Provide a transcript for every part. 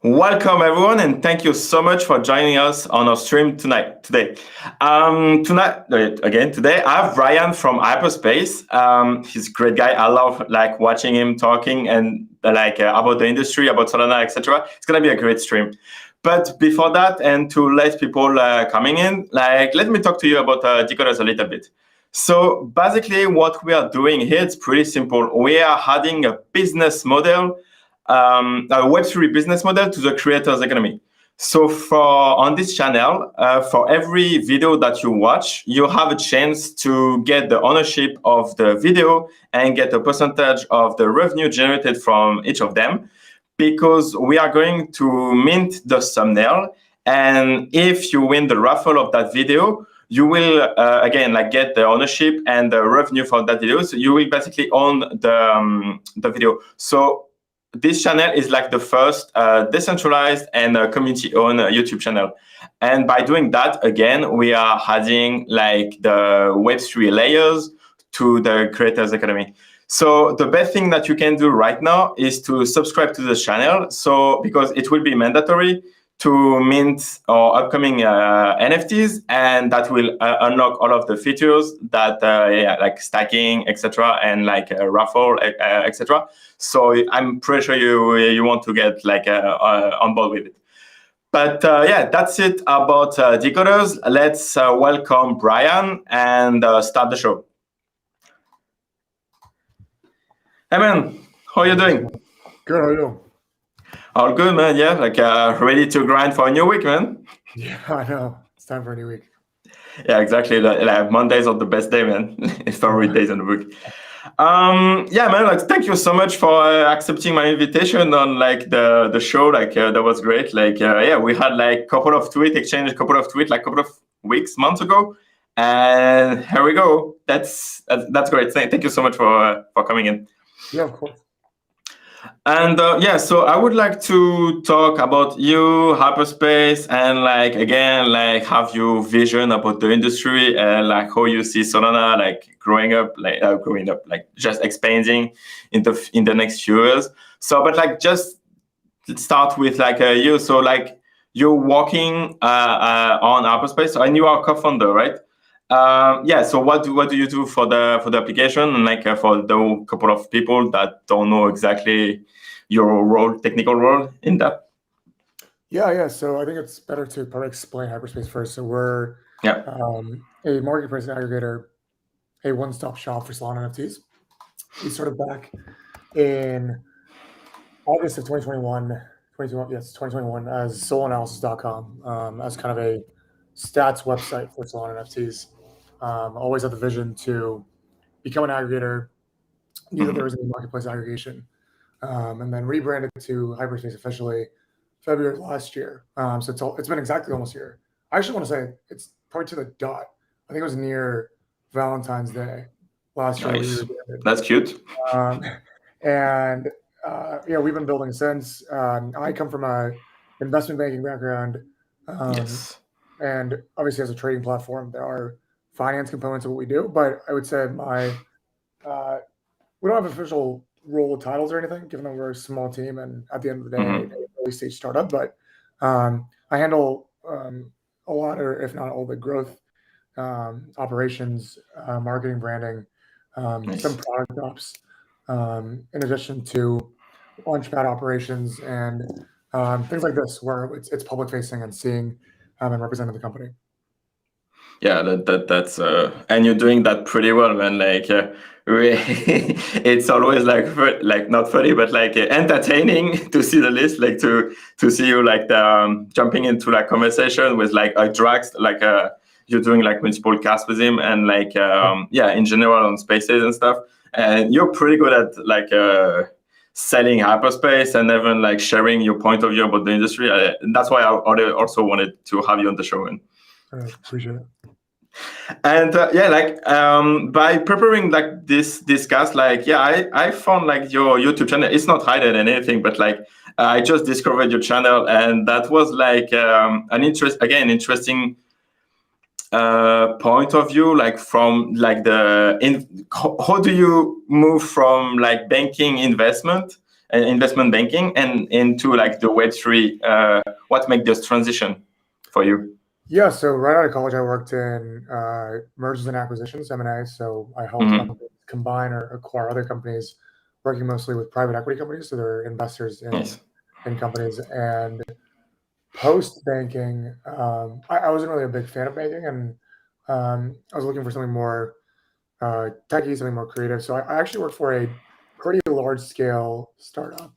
Welcome everyone, and thank you so much for joining us on our stream today. Today I have Bryan from HyperSpace. He's a great guy. I love watching him talking and about the industry, about Solana, etc. It's gonna be a great stream. But before that, and to let people coming in, let me talk to you about Decod3rs a little bit. So basically, what we are doing here, it's pretty simple. We are adding a business model. A Web3 business model to the creators economy. So on this channel, for every video that you watch, you have a chance to get the ownership of the video and get a percentage of the revenue generated from each of them, because we are going to mint the thumbnail. And if you win the raffle of that video, you will again get the ownership and the revenue for that video. So you will basically own the video. So this channel is the first decentralized and community-owned YouTube channel. And by doing that, again, we are adding the Web3 layers to the creators economy. So the best thing that you can do right now is to subscribe to the channel. So because it will be mandatory to mint our upcoming NFTs, and that will unlock all of the features that like stacking, etc., and a raffle, etc. So I'm pretty sure you want to get on board with it. But yeah, that's it about Decod3rs. Let's welcome Bryan and start the show. Hey man, how are you doing? Good, how are you? All good, man. Yeah, ready to grind for a new week, man. Yeah, I know. It's time for a new week. Yeah, exactly. Mondays are the best day, man. It's favorite days in the week. Yeah, man. Thank you so much for accepting my invitation on the show. That was great. Yeah, we had a couple of months ago, and here we go. That's great. Thank you so much for coming in. Yeah, of course. And yeah, so I would like to talk about you, HyperSpace, and again, have your vision about the industry and how you see Solana growing up, just expanding in the next few years. So, but just start with you. So you're working on HyperSpace, and you are a co-founder, right? Yeah. So what do you do for the application, and for the couple of people that don't know exactly your technical role in that? Yeah. So I think it's better to probably explain HyperSpace first. So we're a marketplace aggregator, a one-stop shop for Solana NFTs. We started back in August of 2021 as solanalysis.com as kind of a stats website for Solana NFTs. Always had the vision to become an aggregator, knew that there was a marketplace aggregation, and then rebranded to HyperSpace officially February of last year. So it's been exactly almost a year. I actually want to say it's probably to the dot. I think it was near Valentine's Day last year. Nice. That's cute. And yeah, we've been building since. I come from a investment banking background. Yes. And obviously as a trading platform, there are finance components of what we do, but I would say we don't have official role titles or anything, given that we're a small team and at the end of the day, early stage startup. But I handle a lot, or if not all, the growth, operations, marketing, branding, Nice. some product ops, in addition to launchpad operations and things like this, where it's public facing and seeing and representing the company. Yeah, that's and you're doing that pretty well, man. It's always not funny, but entertaining to see the list, to see you jumping into conversation with a Drax, you're doing multiple casts with him, and yeah, in general on spaces and stuff. And you're pretty good at selling HyperSpace and even sharing your point of view about the industry. That's why I also wanted to have you on the show. And appreciate it. And yeah, by preparing this cast, I found your YouTube channel. It's not hidden and anything, but I just discovered your channel, and that was an interesting point of view, from how do you move from banking investment investment banking and into like the Web3. What made this transition for you? Yeah, so right out of college, I worked in mergers and acquisitions, M&A. So I helped companies combine or acquire other companies, working mostly with private equity companies. So they're investors in companies. And post banking, I wasn't really a big fan of banking, and I was looking for something more techy, something more creative. So I actually worked for a pretty large scale startup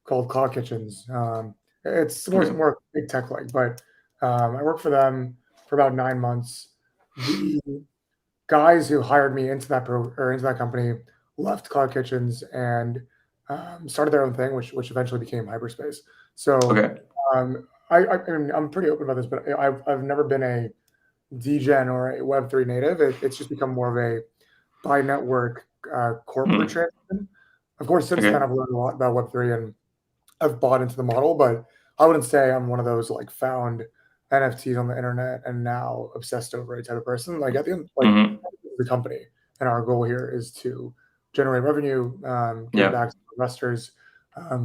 called Cloud Kitchens. It's more big tech like, but I worked for them for about 9 months. The guys who hired me into that company left Cloud Kitchens and started their own thing, which eventually became HyperSpace. So mean, I'm pretty open about this, but I've never been a degen or a Web3 native. It's just become more of a by network corporate transition. Of course, since then I've learned a lot about Web3 and I've bought into the model, but I wouldn't say I'm one of those like found NFTs on the internet and now obsessed over it type of person. Like at the end, like the company, and our goal here is to generate revenue, give back to investors,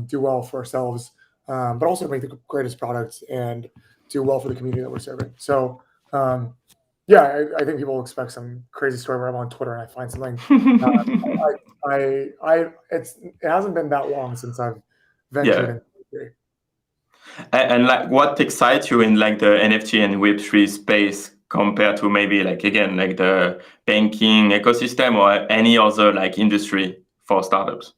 do well for ourselves, but also make the greatest products and do well for the community that we're serving. So yeah, I think people expect some crazy story where I'm on Twitter and I find something. It hasn't been that long since I've ventured into Web3. And like, what excites you in like the NFT and Web3 space compared to maybe like again like the banking ecosystem or any other like industry for startups?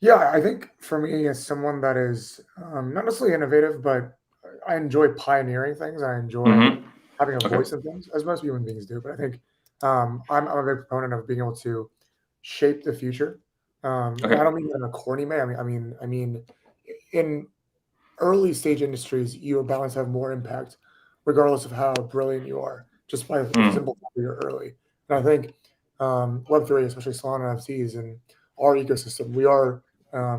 Yeah, I think for me, as someone that is not necessarily innovative, but I enjoy pioneering things. I enjoy having a voice in things, as most human beings do. But I think I'm a big proponent of being able to shape the future. And I don't mean that in a corny way. I mean, in early stage industries, you are bound to have more impact, regardless of how brilliant you are, just by the simple fact that you're early. And I think Web3, especially Solana NFTs and our ecosystem, we are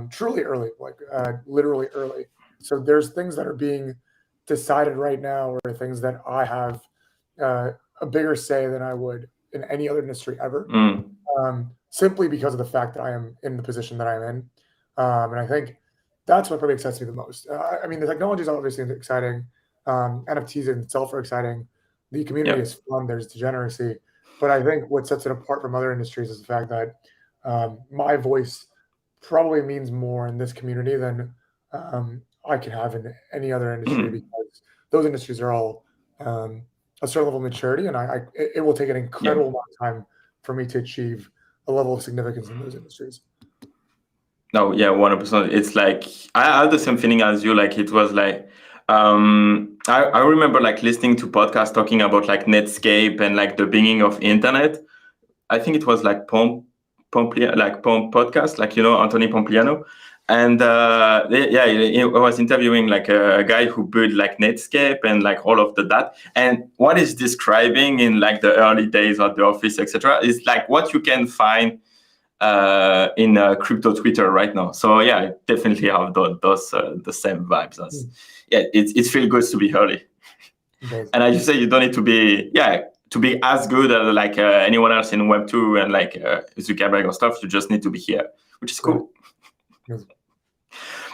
truly early, like literally early. So there's things that are being decided right now, or things that I have a bigger say than I would in any other industry ever, simply because of the fact that I am in the position that I'm in. And I think that's what probably excites me the most. I mean, the technology is obviously exciting. NFTs in itself are exciting. The community is fun. There's degeneracy. But I think what sets it apart from other industries is the fact that my voice probably means more in this community than I can have in any other industry, because those industries are all a certain level of maturity, and it will take an incredible amount of time for me to achieve a level of significance in those industries. No, yeah, 100%. It's like I had the same feeling as you. Like it was like I remember like listening to podcasts talking about like Netscape and like the beginning of internet. I think it was like Pomp podcast, like Anthony Pompliano, and he was interviewing like a guy who built like Netscape and like all of that. And what he's describing in like the early days of the office, etc., is like what you can find in crypto Twitter right now. So yeah, I definitely have those the same vibes as it feels good to be early. And as you say, you don't need to be as good as like anyone else in Web2 and like Zuckerberg or stuff. You just need to be here, which is cool.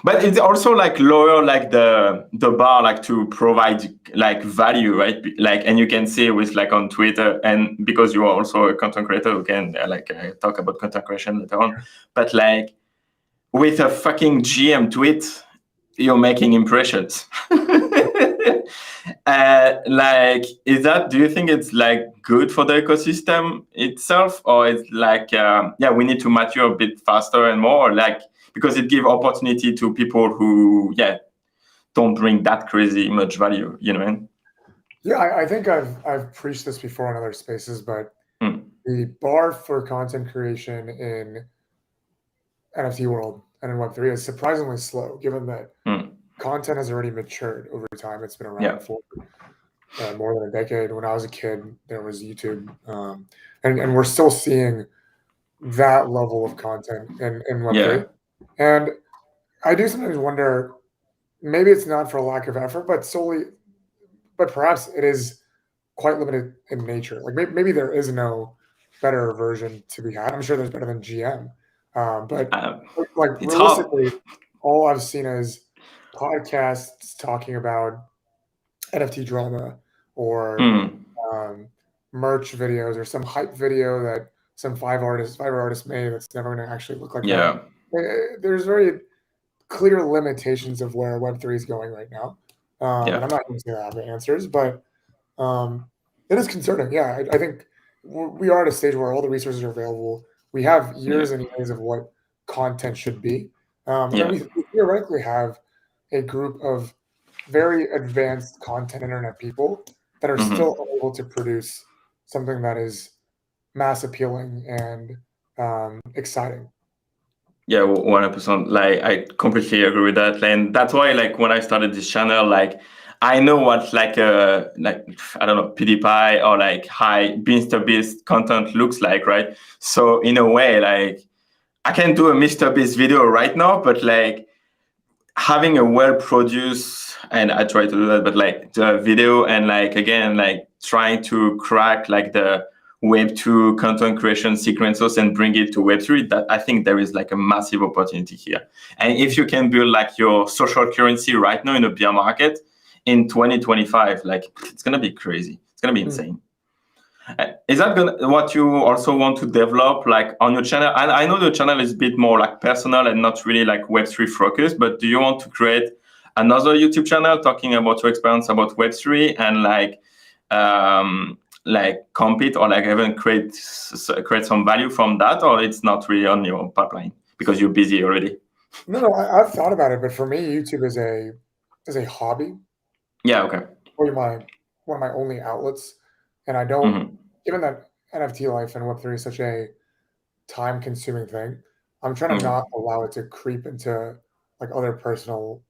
But it's also like lower like the bar like to provide like value, right? Like, and you can see with like on Twitter, and because you are also a content creator who can talk about content creation later on. But like with a fucking GM tweet, you're making impressions. Do you think it's like good for the ecosystem itself, or it's like we need to mature a bit faster and more, like because it gives opportunity to people who don't bring that crazy much value, you know what I mean? Yeah, I think I've preached this before in other spaces, but the bar for content creation in NFT world and in Web3 is surprisingly slow, given that content has already matured over time. It's been around for more than a decade. When I was a kid, there was YouTube, and we're still seeing that level of content in Web3. And I do sometimes wonder, maybe it's not for lack of effort, but perhaps it is quite limited in nature. Like maybe there is no better version to be had. I'm sure there's better than GM, But like it's hard. realistically, all I've seen is podcasts talking about NFT drama or merch videos or some hype video that some Fiverr artist made that's never going to actually look like that. There's very clear limitations of where Web3 is going right now. And I'm not going to say I have the answers, but it is concerning. Yeah, I think we are at a stage where all the resources are available. We have years and years of what content should be. And we theoretically have a group of very advanced content internet people that are still able to produce something that is mass appealing and exciting. Yeah, 100%. Like, I completely agree with that. And that's why, like, when I started this channel, like, I know what like I don't know, PewDiePie or like high MrBeast content looks like, right? So in a way, like, I can do a MrBeast video right now, but like having a well-produced, and I try to do that, but like the video and like again, like trying to crack like the Web2 content creation sequences and bring it to Web3, that I think there is like a massive opportunity here. And if you can build like your social currency right now in a bear market in 2025, like it's gonna be crazy. It's gonna be insane. Is that what you also want to develop like on your channel? And I know the channel is a bit more like personal and not really like Web3 focused, but do you want to create another YouTube channel talking about your experience about Web3 and like compete or like even create some value from that, or it's not really on your pipeline because you're busy already? No, I've thought about it, but for me, YouTube is a hobby. Yeah, okay. Probably one of my only outlets. And I don't, given that NFT life and Web3 is such a time-consuming thing, I'm trying to not allow it to creep into like other personal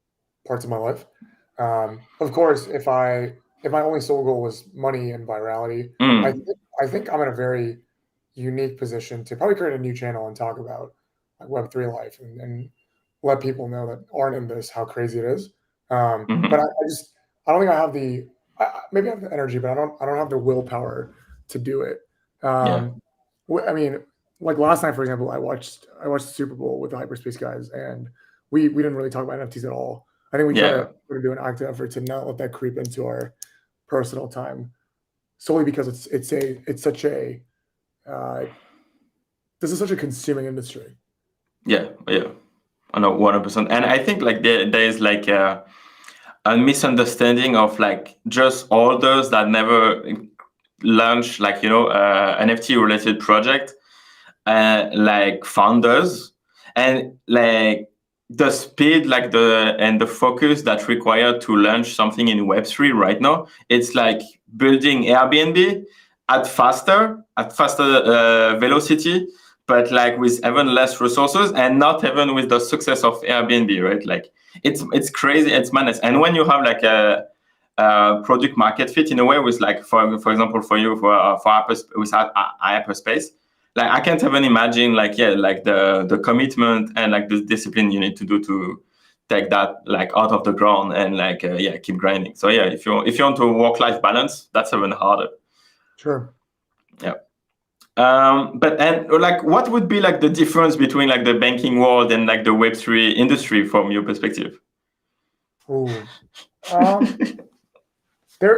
parts of my life. Of course, if my only sole goal was money and virality, I think I'm in a very unique position to probably create a new channel and talk about like Web3 life and let people know that aren't in this how crazy it is. But I don't think I have maybe I have the energy, but I don't have the willpower to do it. I mean, like last night, for example, I watched the Super Bowl with the HyperSpace guys, and we didn't really talk about NFTs at all. I think we try to do an active effort to not let that creep into our personal time, solely because this is such a consuming industry. Yeah, I know 100%. And I think like there is like a misunderstanding of like just orders that never launch like NFT related project, like founders, and like the speed and the focus that required to launch something in Web3 right now. It's like building Airbnb at faster velocity, but like with even less resources and not even with the success of Airbnb, right? Like it's crazy, it's madness. And when you have like a product market fit in a way with like, for example, for you, for HyperSpace, like I can't even imagine like, like the commitment and like the discipline you need to do to take that like out of the ground and like, keep grinding. So yeah, if you want to work-life balance, that's even harder. Sure. Yeah. But like, what would be like the difference between like the banking world and like the Web3 industry from your perspective? Ooh.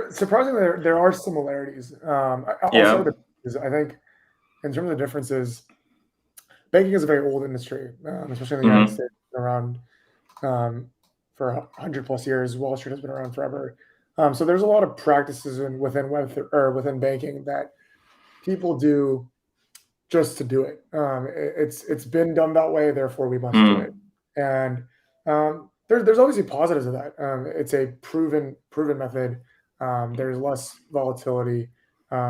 Surprisingly, there are similarities. I think in terms of differences, banking is a very old industry, especially in the United States, around for 100+ years. Wall Street has been around forever. So there's a lot of practices within within banking that people do just to do it. It's been done that way, therefore we must do it. And there's obviously positives of that. It's a proven method. There's less volatility.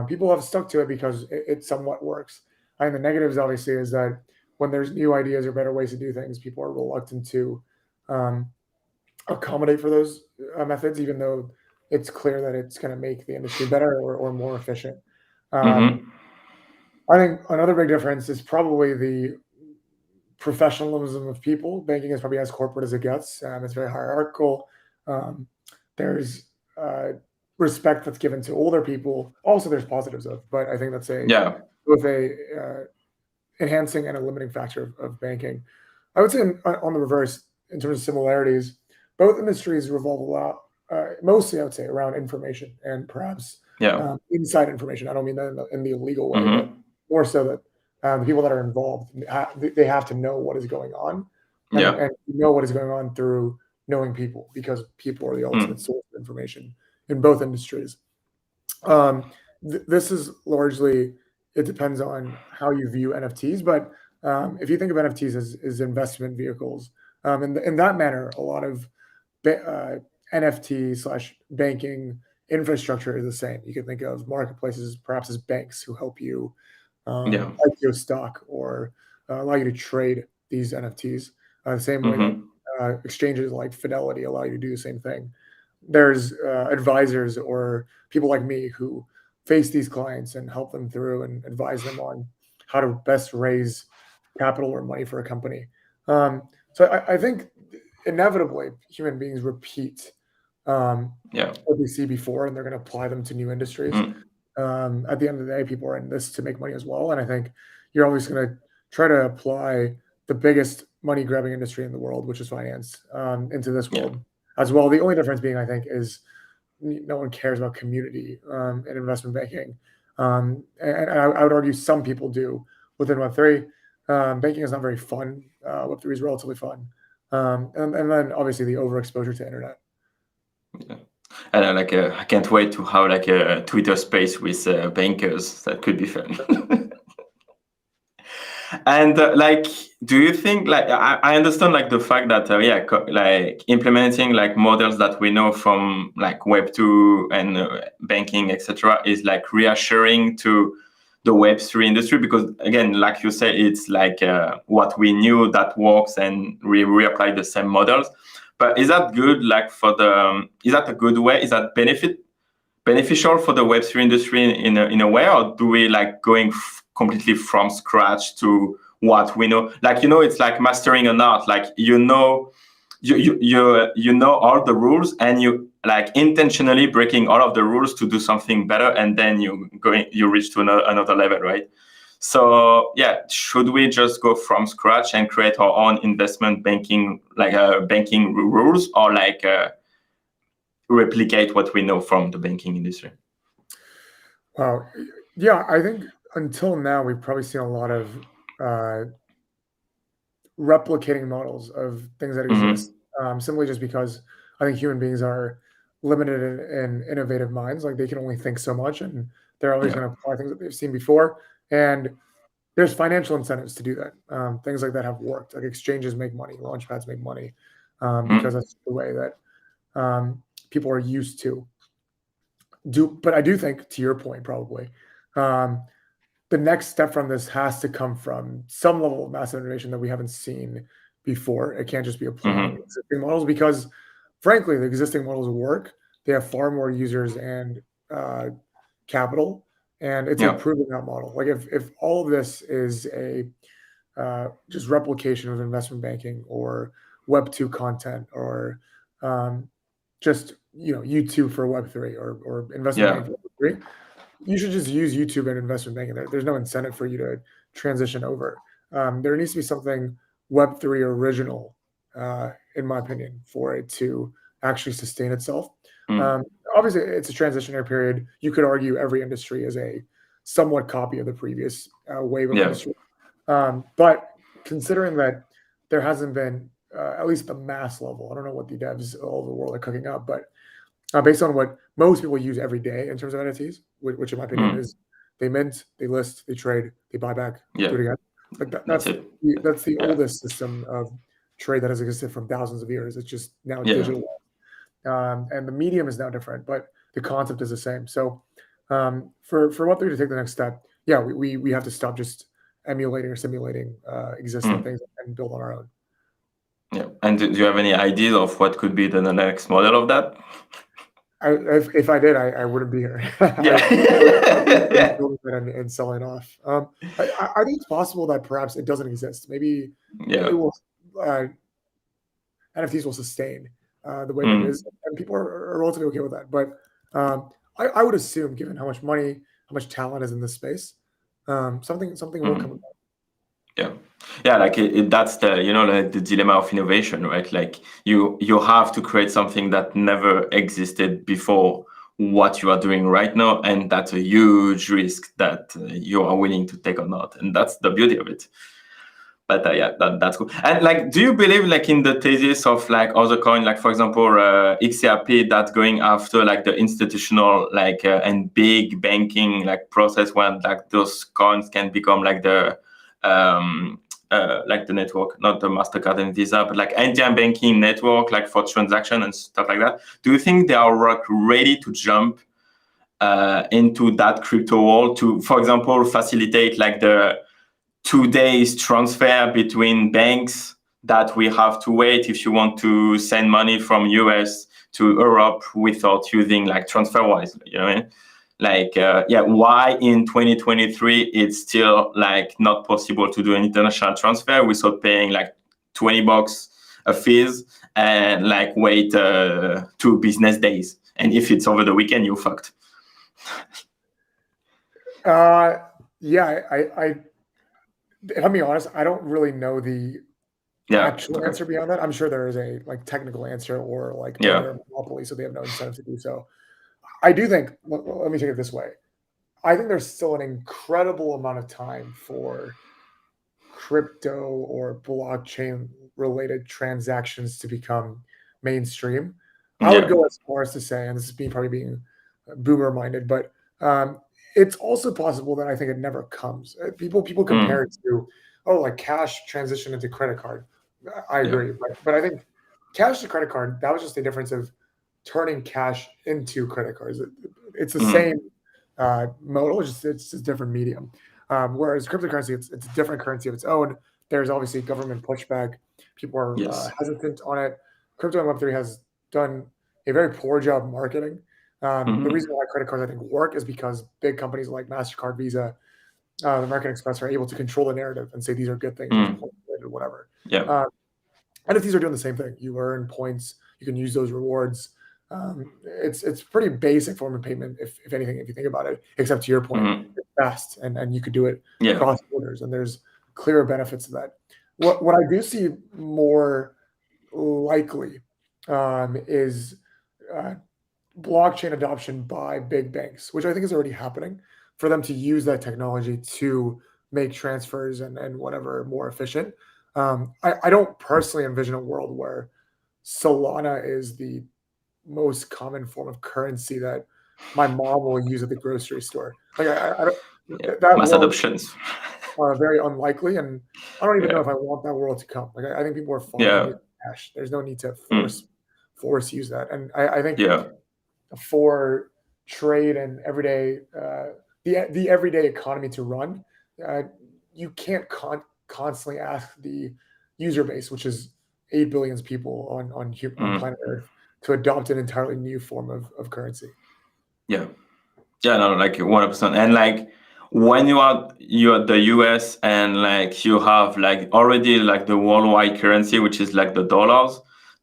People have stuck to it because it somewhat works. I think the negatives obviously is that when there's new ideas or better ways to do things, people are reluctant to accommodate for those methods, even though it's clear that it's going to make the industry better or more efficient. I think another big difference is probably the professionalism of people. Banking is probably as corporate as it gets. It's very hierarchical. There's respect that's given to older people. Also, there's positives of, but I think that's both a enhancing and a limiting factor of banking. I would say on the reverse, in terms of similarities, both industries revolve a lot, mostly I would say around information and perhaps inside information. I don't mean that in the illegal way, but more so that the people that are involved, they have to know what is going on, and know what is going on through knowing people, because people are the ultimate source of information in both industries. This is largely, it depends on how you view NFTs, but if you think of NFTs as investment vehicles, in that manner, a lot of NFT/banking infrastructure is the same. You can think of marketplaces perhaps as banks who help you IPO stock or allow you to trade these NFTs. The same way that exchanges like Fidelity allow you to do the same thing. There's advisors or people like me who face these clients and help them through and advise them on how to best raise capital or money for a company. So I think inevitably human beings repeat what they see before, and they're going to apply them to new industries. At the end of the day, people are in this to make money as well. And I think you're always going to try to apply the biggest money grabbing industry in the world, which is finance, into this world as well. The only difference being, I think, is no one cares about community in investment banking. And I would argue some people do within Web3. Banking is not very fun. Web3 is relatively fun. And then obviously the overexposure to internet. Yeah. And I can't wait to have a Twitter space with bankers. That could be fun. And do you think I understand the fact that implementing models that we know from Web2 and banking, etc., is reassuring to the Web3 industry, because again, like you say, it's what we knew that works, and we reapply the same models. But is that good? Is that a good way? Is that beneficial for the Web3 industry in a way, or do we going completely from scratch to what we know? It's like mastering an art. You know all the rules, and you intentionally breaking all of the rules to do something better, and then you reach to another level, right? So should we just go from scratch and create our own investment banking banking rules, or replicate what we know from the banking industry? Wow. Yeah, I think until now we've probably seen a lot of replicating models of things that exist, simply just because I think human beings are limited in innovative minds. They can only think so much, and they're always going to apply things that they've seen before. And there's financial incentives to do that. Things like that have worked. Exchanges make money, launchpads make money, because that's the way that people are used to do. But I do think, to your point, probably the next step from this has to come from some level of massive innovation that we haven't seen before. It can't just be applying existing models, because frankly, the existing models work. They have far more users and capital, and it's improving that model. If all of this is a just replication of investment banking or Web2 content, or just YouTube for Web3 or investment banking for Web3, you should just use YouTube and investment banking. There's no incentive for you to transition over. There needs to be something Web3 original, in my opinion, for it to actually sustain itself. Obviously, it's a transitionary period. You could argue every industry is a somewhat copy of the previous wave of industry. But considering that there hasn't been, at least the mass level, I don't know what the devs all over the world are cooking up, but based on what most people use every day in terms of NFTs, which in my opinion is they mint, they list, they trade, they buy back, do it again. That's the oldest system of trade that has existed from thousands of years. It's just now digital. And the medium is now different, but the concept is the same. So for Web3 to take the next step, we have to stop just emulating or simulating existing things and build on our own. Yeah. And do you have any idea of what could be the next model of that? If I did, I wouldn't be here. And selling off. I think it's possible that perhaps it doesn't exist. Maybe it will, NFTs will sustain the way that it is, and people are relatively okay with that. But I would assume, given how much money, how much talent is in this space, something will come about. Yeah, like that's the like the dilemma of innovation, right? Like you have to create something that never existed before what you are doing right now, and that's a huge risk that you are willing to take or not, and that's the beauty of it. But yeah, that's cool. And like, do you believe like in the thesis of like other coin, like for example, XRP, that's going after like the institutional and big banking like process when like those coins can become like the network, not the MasterCard and Visa, but like Indian banking network, like for transaction and stuff like that. Do you think they are like ready to jump into that crypto world to, for example, facilitate like the 2 days transfer between banks that we have to wait if you want to send money from US to Europe without using like TransferWise, you know what I mean? Like, why in 2023 it's still like not possible to do an international transfer without paying like $20 a fees and like wait 2 business days. And if it's over the weekend, you're fucked. If I'm being honest, I don't really know the actual answer beyond that. I'm sure there is a like technical answer or like they're a monopoly, so they have no incentive to do so. I do think, let me take it this way. I think there's still an incredible amount of time for crypto or blockchain related transactions to become mainstream. I would go as far as to say, and this is me probably being boomer minded, but it's also possible that I think it never comes. People compare it to, like cash transition into credit card. I agree, but I think cash to credit card, that was just a difference of turning cash into credit cards. It's the same modal, it's a different medium. Whereas cryptocurrency, it's a different currency of its own. There's obviously government pushback. People are hesitant on it. Crypto and Web3 has done a very poor job marketing. The reason why credit cards, I think, work is because big companies like MasterCard, Visa, American Express are able to control the narrative and say these are good things, or whatever. NFTs are doing the same thing. You earn points. You can use those rewards. It's pretty basic form of payment, if anything, if you think about it, except to your point, it's fast and you could do it across borders, and there's clear benefits to that. What I do see more likely is blockchain adoption by big banks, which I think is already happening, for them to use that technology to make transfers and whatever more efficient. I don't personally envision a world where Solana is the most common form of currency that my mom will use at the grocery store. Like I don't, that mass adoptions are very unlikely, and I don't even know if I want that world to come. Like I think people are fine with cash. There's no need to force use that, and I think for trade and everyday the everyday economy to run, you can't constantly ask the user base, which is 8 billion people on planet Earth, to adopt an entirely new form of currency. No, like 100%. And like when you're at the US and like you have like already like the worldwide currency, which is like the dollars,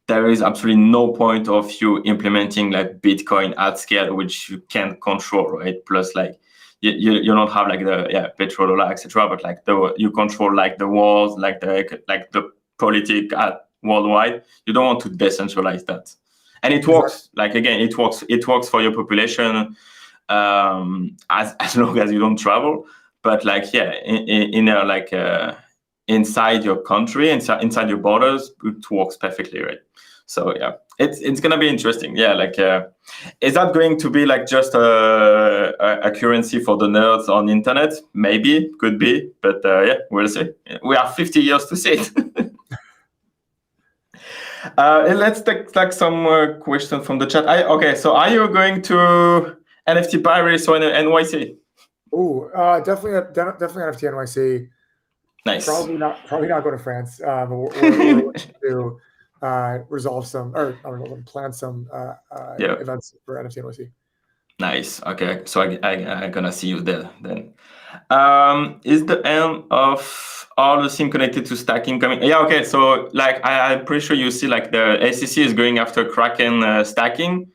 there is absolutely no point of you implementing like Bitcoin at scale, which you can't control, right? Plus like you don't have like the petrodollar, etc. But like you control like the wars, like the politic worldwide. You don't want to decentralize that, and it works. Like again, it works for your population as long as you don't travel. But like inside your country, inside your borders, it works perfectly, right? So yeah, it's gonna be interesting. Yeah, like is that going to be like just a currency for the nerds on the internet? Maybe, could be, but we'll see. We have 50 years to see it. Let's take like some question from the chat. So are you going to NFT Paris or NYC? Definitely NFT NYC. Nice. Probably not go to France. We're to resolve some, or plan some events for NFT NYC. Nice. Okay, so I'm gonna see you there then. Is the end of all the things connected to stacking coming? Yeah. Okay. So like I'm pretty sure you see like the SEC is going after Kraken stacking,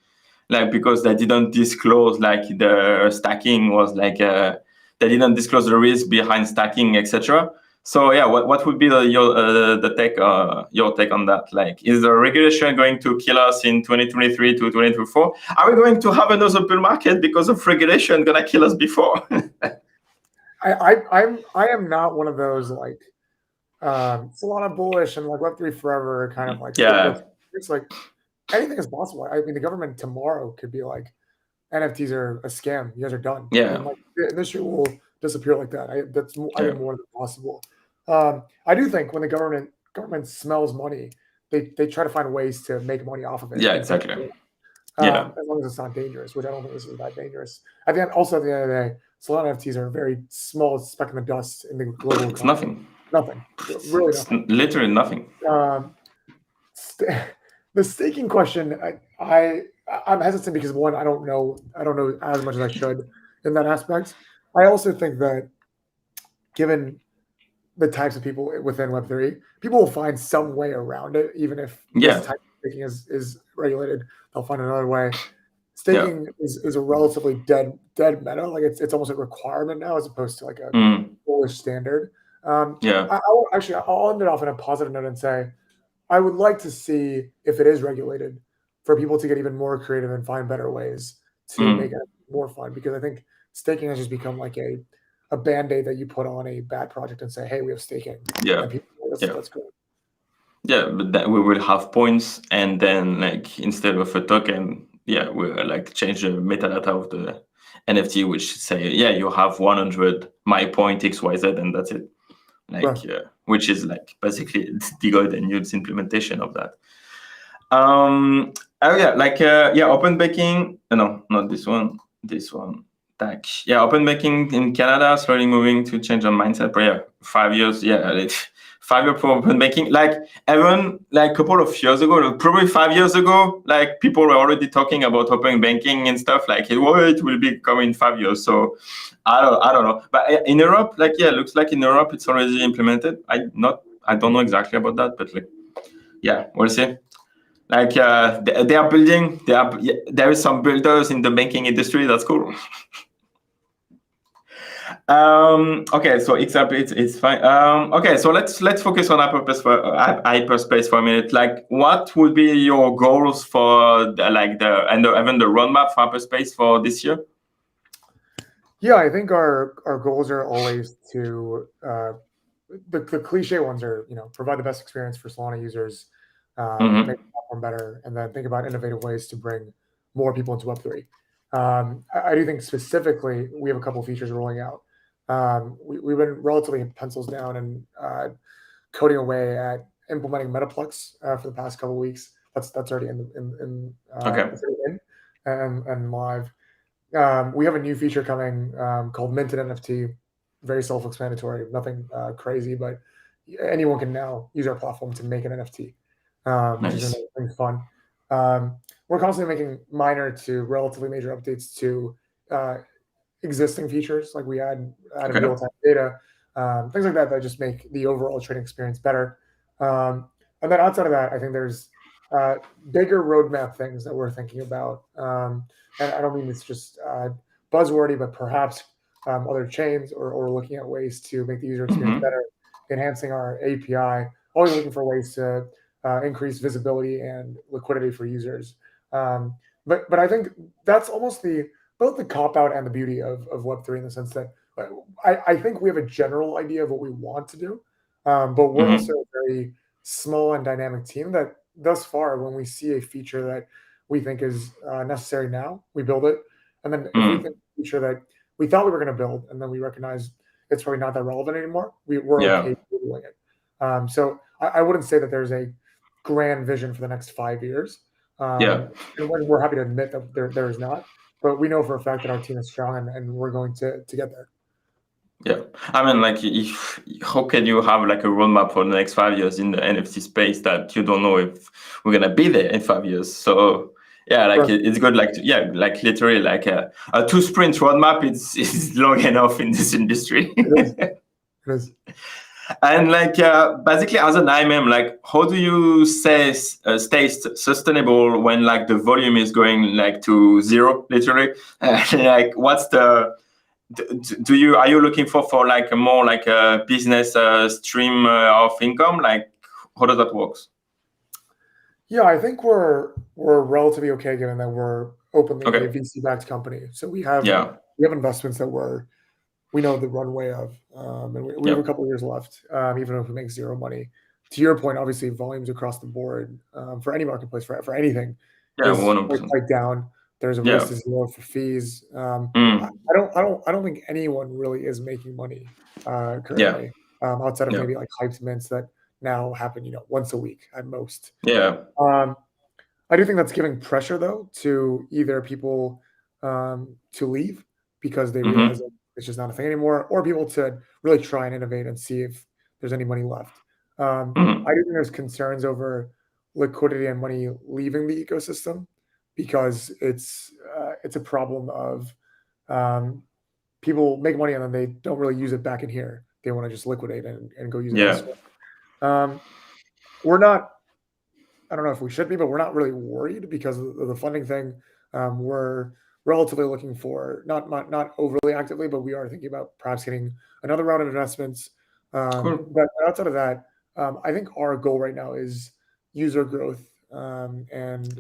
like because they didn't disclose like the stacking was like they didn't disclose the risk behind stacking, etc. So yeah, what would be your take on that? Like, is the regulation going to kill us in 2023 to 2024? Are we going to have another bull market because of regulation gonna kill us before? I am not one of those like Solana bullish and like Web3 forever kind of like it's like anything is possible. I mean, the government tomorrow could be like NFTs are a scam. You guys are done. Yeah, and like the industry will disappear like that. I think more than possible. I do think when the government smells money, they try to find ways to make money off of it. Yeah, exactly. As long as it's not dangerous, which I don't think this is that dangerous. At the end of the day, Solana NFTs are a very small speck in the dust in the global It's nothing. Nothing. Really it's nothing. Literally nothing. The staking question, I'm hesitant because one, I don't know as much as I should in that aspect. I also think that given the types of people within Web3, people will find some way around it, even if this type of staking is regulated. They'll find another way. Staking is a relatively dead meta. Like it's almost a requirement now as opposed to like a bullish standard. I'll end it off in a positive note and say, I would like to see if it is regulated for people to get even more creative and find better ways to make it more fun. Because I think staking has just become like a Band-Aid that you put on a bad project and say, hey, we have staking. Yeah. That's good. Yeah, but then we will have points, and then like instead of a token, we'll like change the metadata of the NFT, which say, you have 100 my point XYZ, and that's it. Like which is like basically Decod and Nude's implementation of that. Open banking. No, not this one. This one. Tag. Yeah, open banking in Canada slowly moving to change our mindset. But 5 years. 5 years for open banking. Like even like a couple of years ago, probably 5 years ago, like people were already talking about open banking and stuff. Like it will be coming in 5 years. So I don't know. But in Europe, looks like in Europe it's already implemented. I don't know exactly about that, but we'll see. Like they are building. There is some builders in the banking industry. That's cool. Okay, so it's fine. Okay, so let's focus on HyperSpace for a minute. Like, what would be your goals for even the roadmap for HyperSpace for this year? Yeah, I think our goals are always to the cliche ones are provide the best experience for Solana users, make the platform better, and then think about innovative ways to bring more people into Web3. I do think specifically we have a couple of features rolling out. We've been relatively pencils down and coding away at implementing Metaplex for the past couple of weeks. That's already in and live. We have a new feature coming called Minted NFT. Very self-explanatory, nothing crazy, but anyone can now use our platform to make an NFT, which is really fun. We're constantly making minor to relatively major updates to existing features, like we add real-time data, things like that just make the overall trading experience better. And then outside of that, I think there's bigger roadmap things that we're thinking about. And I don't mean it's just buzzwordy, but perhaps other chains or looking at ways to make the user experience better, enhancing our API, always looking for ways to increase visibility and liquidity for users. But I think that's almost both the cop-out and the beauty of Web3 in the sense that I think we have a general idea of what we want to do, but we're also a very small and dynamic team that thus far, when we see a feature that we think is necessary now, we build it. And then if we think a feature that we thought we were going to build and then we recognize it's probably not that relevant anymore, we're okay doing it. So I wouldn't say that there's a grand vision for the next 5 years. And we're happy to admit that there is not. But we know for a fact that our team is strong and we're going to get there. Yeah, I mean, like, how can you have like a roadmap for the next 5 years in the NFT space that you don't know if we're gonna be there in 5 years? So it's good, like literally like a 2-sprint roadmap is long enough in this industry. It is. And basically as an IMM, like how do you stay sustainable when like the volume is going like to zero, literally? Like what's the are you looking for like a more like a business stream of income? Like, how does that work? Yeah, I think we're relatively okay given that we're openly a VC-backed company. So we have investments that we know the runway of, and we have a couple of years left, even if we make zero money. To your point, obviously volumes across the board for any marketplace for anything is quite down. There's a race to zero for fees. I don't think anyone really is making money currently, outside of maybe like hyped mints that now happen, once a week at most. I do think that's giving pressure though to either people to leave because they realize that it's just not a thing anymore, or people to really try and innovate and see if there's any money left. I do think there's concerns over liquidity and money leaving the ecosystem because it's a problem of people make money and then they don't really use it back in here. They want to just liquidate and go use it elsewhere. We're not, I don't know if we should be, but we're not really worried because of the funding thing. We're relatively looking for, not overly actively, but we are thinking about perhaps getting another round of investments. But outside of that, I think our goal right now is user growth and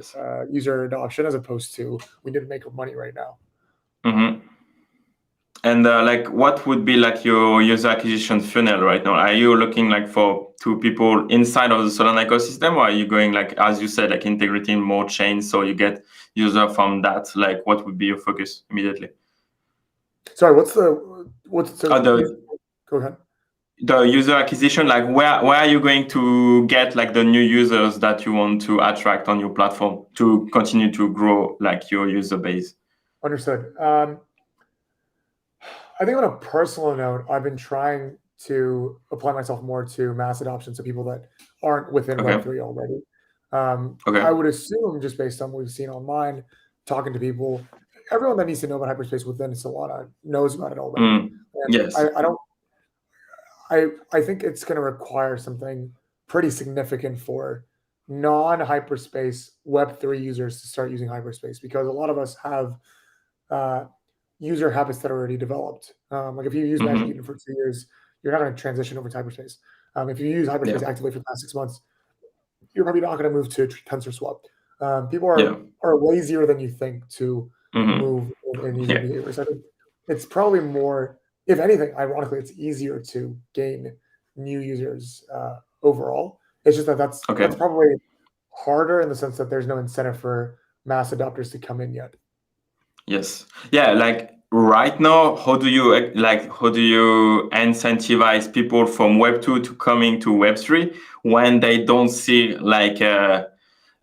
user adoption, as opposed to we need to make money right now. And like, what would be like your user acquisition funnel right now? Are you looking like to people inside of the Solana ecosystem, or are you going like, as you said, like integrating more chains so you get user from that? Like, what would be your focus immediately? Sorry, go ahead. The user acquisition, like where are you going to get like the new users that you want to attract on your platform to continue to grow like your user base? Understood. I think on a personal note, I've been trying to apply myself more to mass adoption, so people that aren't within Web3 already. I would assume, just based on what we've seen online, talking to people, everyone that needs to know about HyperSpace within Solana knows about it already. I think it's going to require something pretty significant for non-HyperSpace Web3 users to start using HyperSpace, because a lot of us have user habits that are already developed. Like if you use Magic Eden for 2 years, you're not going to transition over to HyperSpace. If you use HyperSpace actively for the past 6 months, you're probably not going to move to TensorSwap. People are lazier than you think to move in user behavior. So I think it's probably more, if anything, ironically, it's easier to gain new users overall. It's just that's probably harder in the sense that there's no incentive for mass adopters to come in yet. Yes. Yeah. Like right now, how do you incentivize people from Web 2 to coming to Web 3 when they don't see like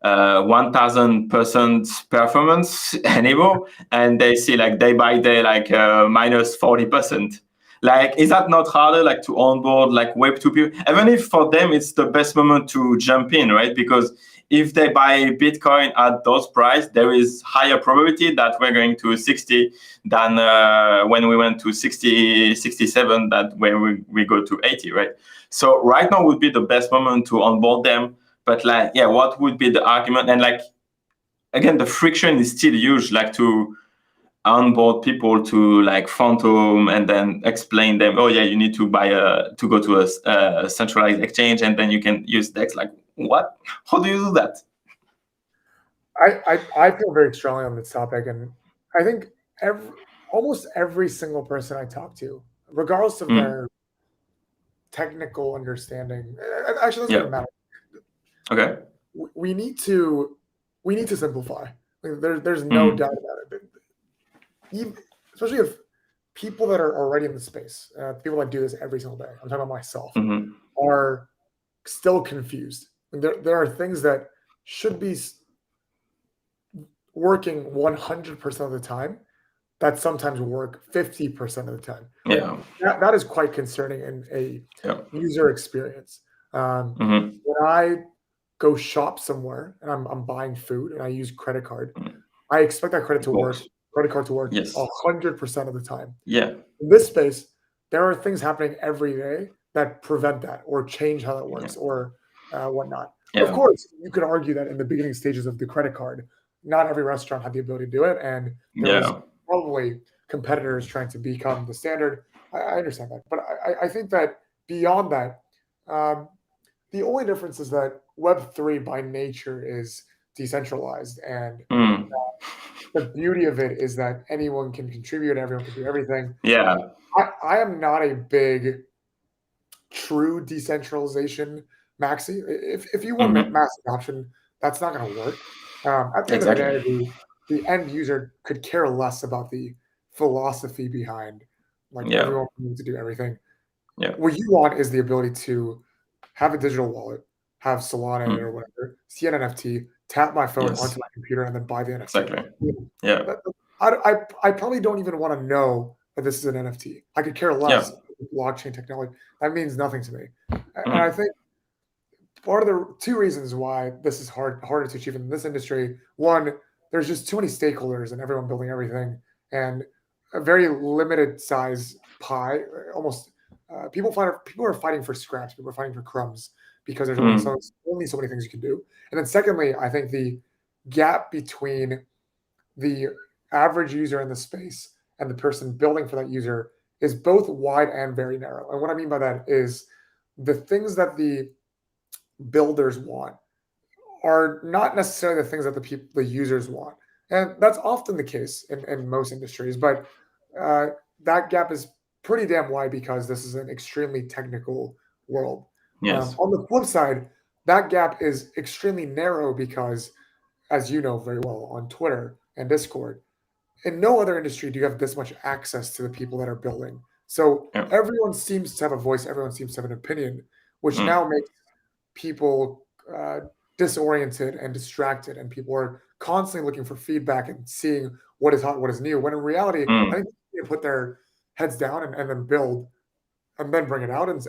1000% performance anymore, and they see like day by day like minus 40%? Like, is that not harder like to onboard like Web 2 people, even if for them it's the best moment to jump in, right? Because if they buy Bitcoin at those price, there is higher probability that we're going to 60 than when we went to 60, 67, that when we go to 80, right? So right now would be the best moment to onboard them. But like, what would be the argument? And like, again, the friction is still huge, like to onboard people to like Phantom and then explain them, you need to buy to go to a centralized exchange and then you can use DEX. Like, what? How do you do that? I feel very strongly on this topic, and I think almost every single person I talk to, regardless of their technical understanding, actually doesn't even matter. Okay. We need to simplify. Like, there's no doubt about it. Especially if people that are already in the space, people that do this every single day, I'm talking about myself, are still confused. There are things that should be working 100% of the time that sometimes work 50% of the time. That is quite concerning in a user experience. When I go shop somewhere and I'm buying food and I use credit card, I expect that credit card to work 100% of the time. In this space, there are things happening every day that prevent that or change how that works or whatnot. Of course, you could argue that in the beginning stages of the credit card, not every restaurant had the ability to do it, and there was probably competitors trying to become the standard. I understand that, but I think that beyond that, the only difference is that Web3 by nature is decentralized, and the beauty of it is that anyone can contribute, everyone can do everything. Yeah. I am not a big true decentralization maxi. If you want mass adoption, that's not going to work. At the end of the day, the end user could care less about the philosophy behind everyone needs to do everything. Yeah. What you want is the ability to have a digital wallet, have Solana in it or whatever, see an NFT, tap my phone onto my computer, and then buy the NFT. Exactly. Yeah. I probably don't even want to know that this is an NFT. I could care less. Blockchain technology, that means nothing to me. And I think part of the two reasons why this is harder to achieve in this industry, one, there's just too many stakeholders and everyone building everything, and a very limited size pie. Almost people are fighting for scraps, people are fighting for crumbs because there's only so many things you can do. And then secondly, I think the gap between the average user in the space and the person building for that user is both wide and very narrow. And what I mean by that is the things that the builders want are not necessarily the things that the users want. And that's often the case in most industries, but that gap is pretty damn wide because this is an extremely technical world. Yes. On the flip side, that gap is extremely narrow because, as you know very well, on Twitter and Discord, in no other industry do you have this much access to the people that are building. So everyone seems to have a voice, everyone seems to have an opinion, which now makes people disoriented and distracted, and people are constantly looking for feedback and seeing what is hot, what is new, when in reality, I think they put their heads down and then build and then bring it out. And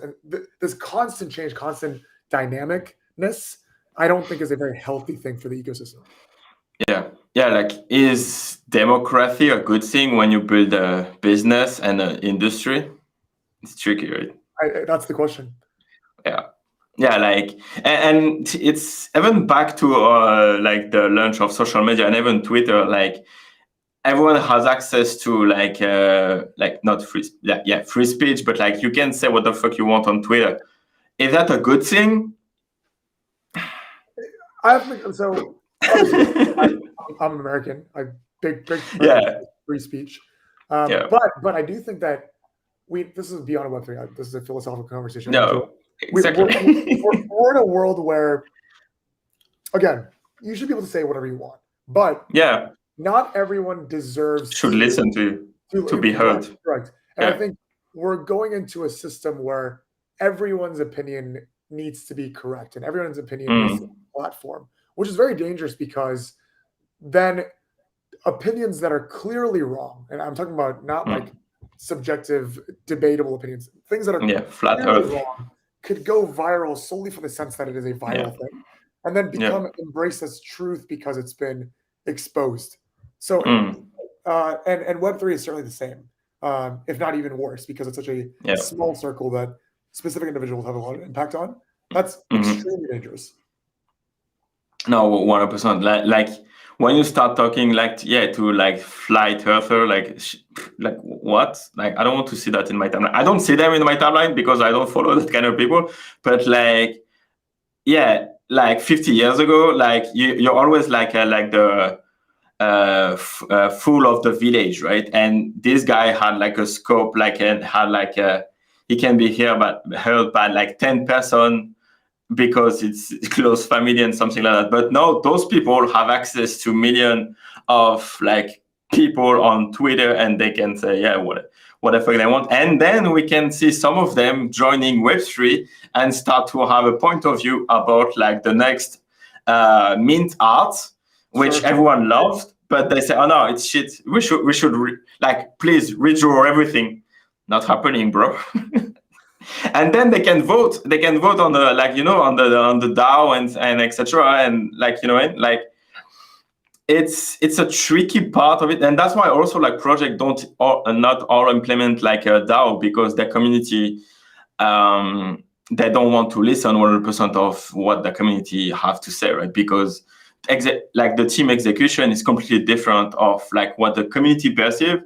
this constant change, constant dynamicness, I don't think is a very healthy thing for the ecosystem. Yeah, like, is democracy a good thing when you build a business and an industry? It's tricky, right? That's the question. Yeah, like, and it's even back to like the launch of social media and even Twitter. Like, everyone has access to like not free, free speech, but like you can say what the fuck you want on Twitter. Is that a good thing? I'm American. I'm big free speech. But I do think that this is beyond Web3. This is a philosophical conversation. No, exactly. We're in a world where, again, you should be able to say whatever you want, but not everyone should listen to be heard. Correct. And I think we're going into a system where everyone's opinion needs to be correct and everyone's opinion needs to be a platform, which is very dangerous because then opinions that are clearly wrong, and I'm talking about not like subjective, debatable opinions, things that are flat earth wrong, could go viral solely for the sense that it is a viral thing, and then become embraced as truth because it's been exposed. So, and Web3 is certainly the same, if not even worse, because it's such a small circle that specific individuals have a lot of impact on. That's extremely dangerous. No, 100%. Like when you start talking to like flight earther, like what? Like, I don't want to see that in my timeline. I don't see them in my timeline because I don't follow that kind of people. But like 50 years ago, like you're always like the fool of the village, right? And this guy had like a scope, and had like he can be heard by like 10 person because it's close family and something like that. But now those people have access to millions of like people on Twitter, and they can say whatever they want. And then we can see some of them joining Web3 and start to have a point of view about like the next mint art, which everyone loved, but they say, oh no, it's shit. We should please redraw everything. Not happening, bro. And then they can vote. They can vote on the on the DAO and etc. And it's a tricky part of it, and that's why also like project not all implement like a DAO, because their community they don't want to listen 100% of what the community have to say, right? Because like the team execution is completely different of like what the community perceive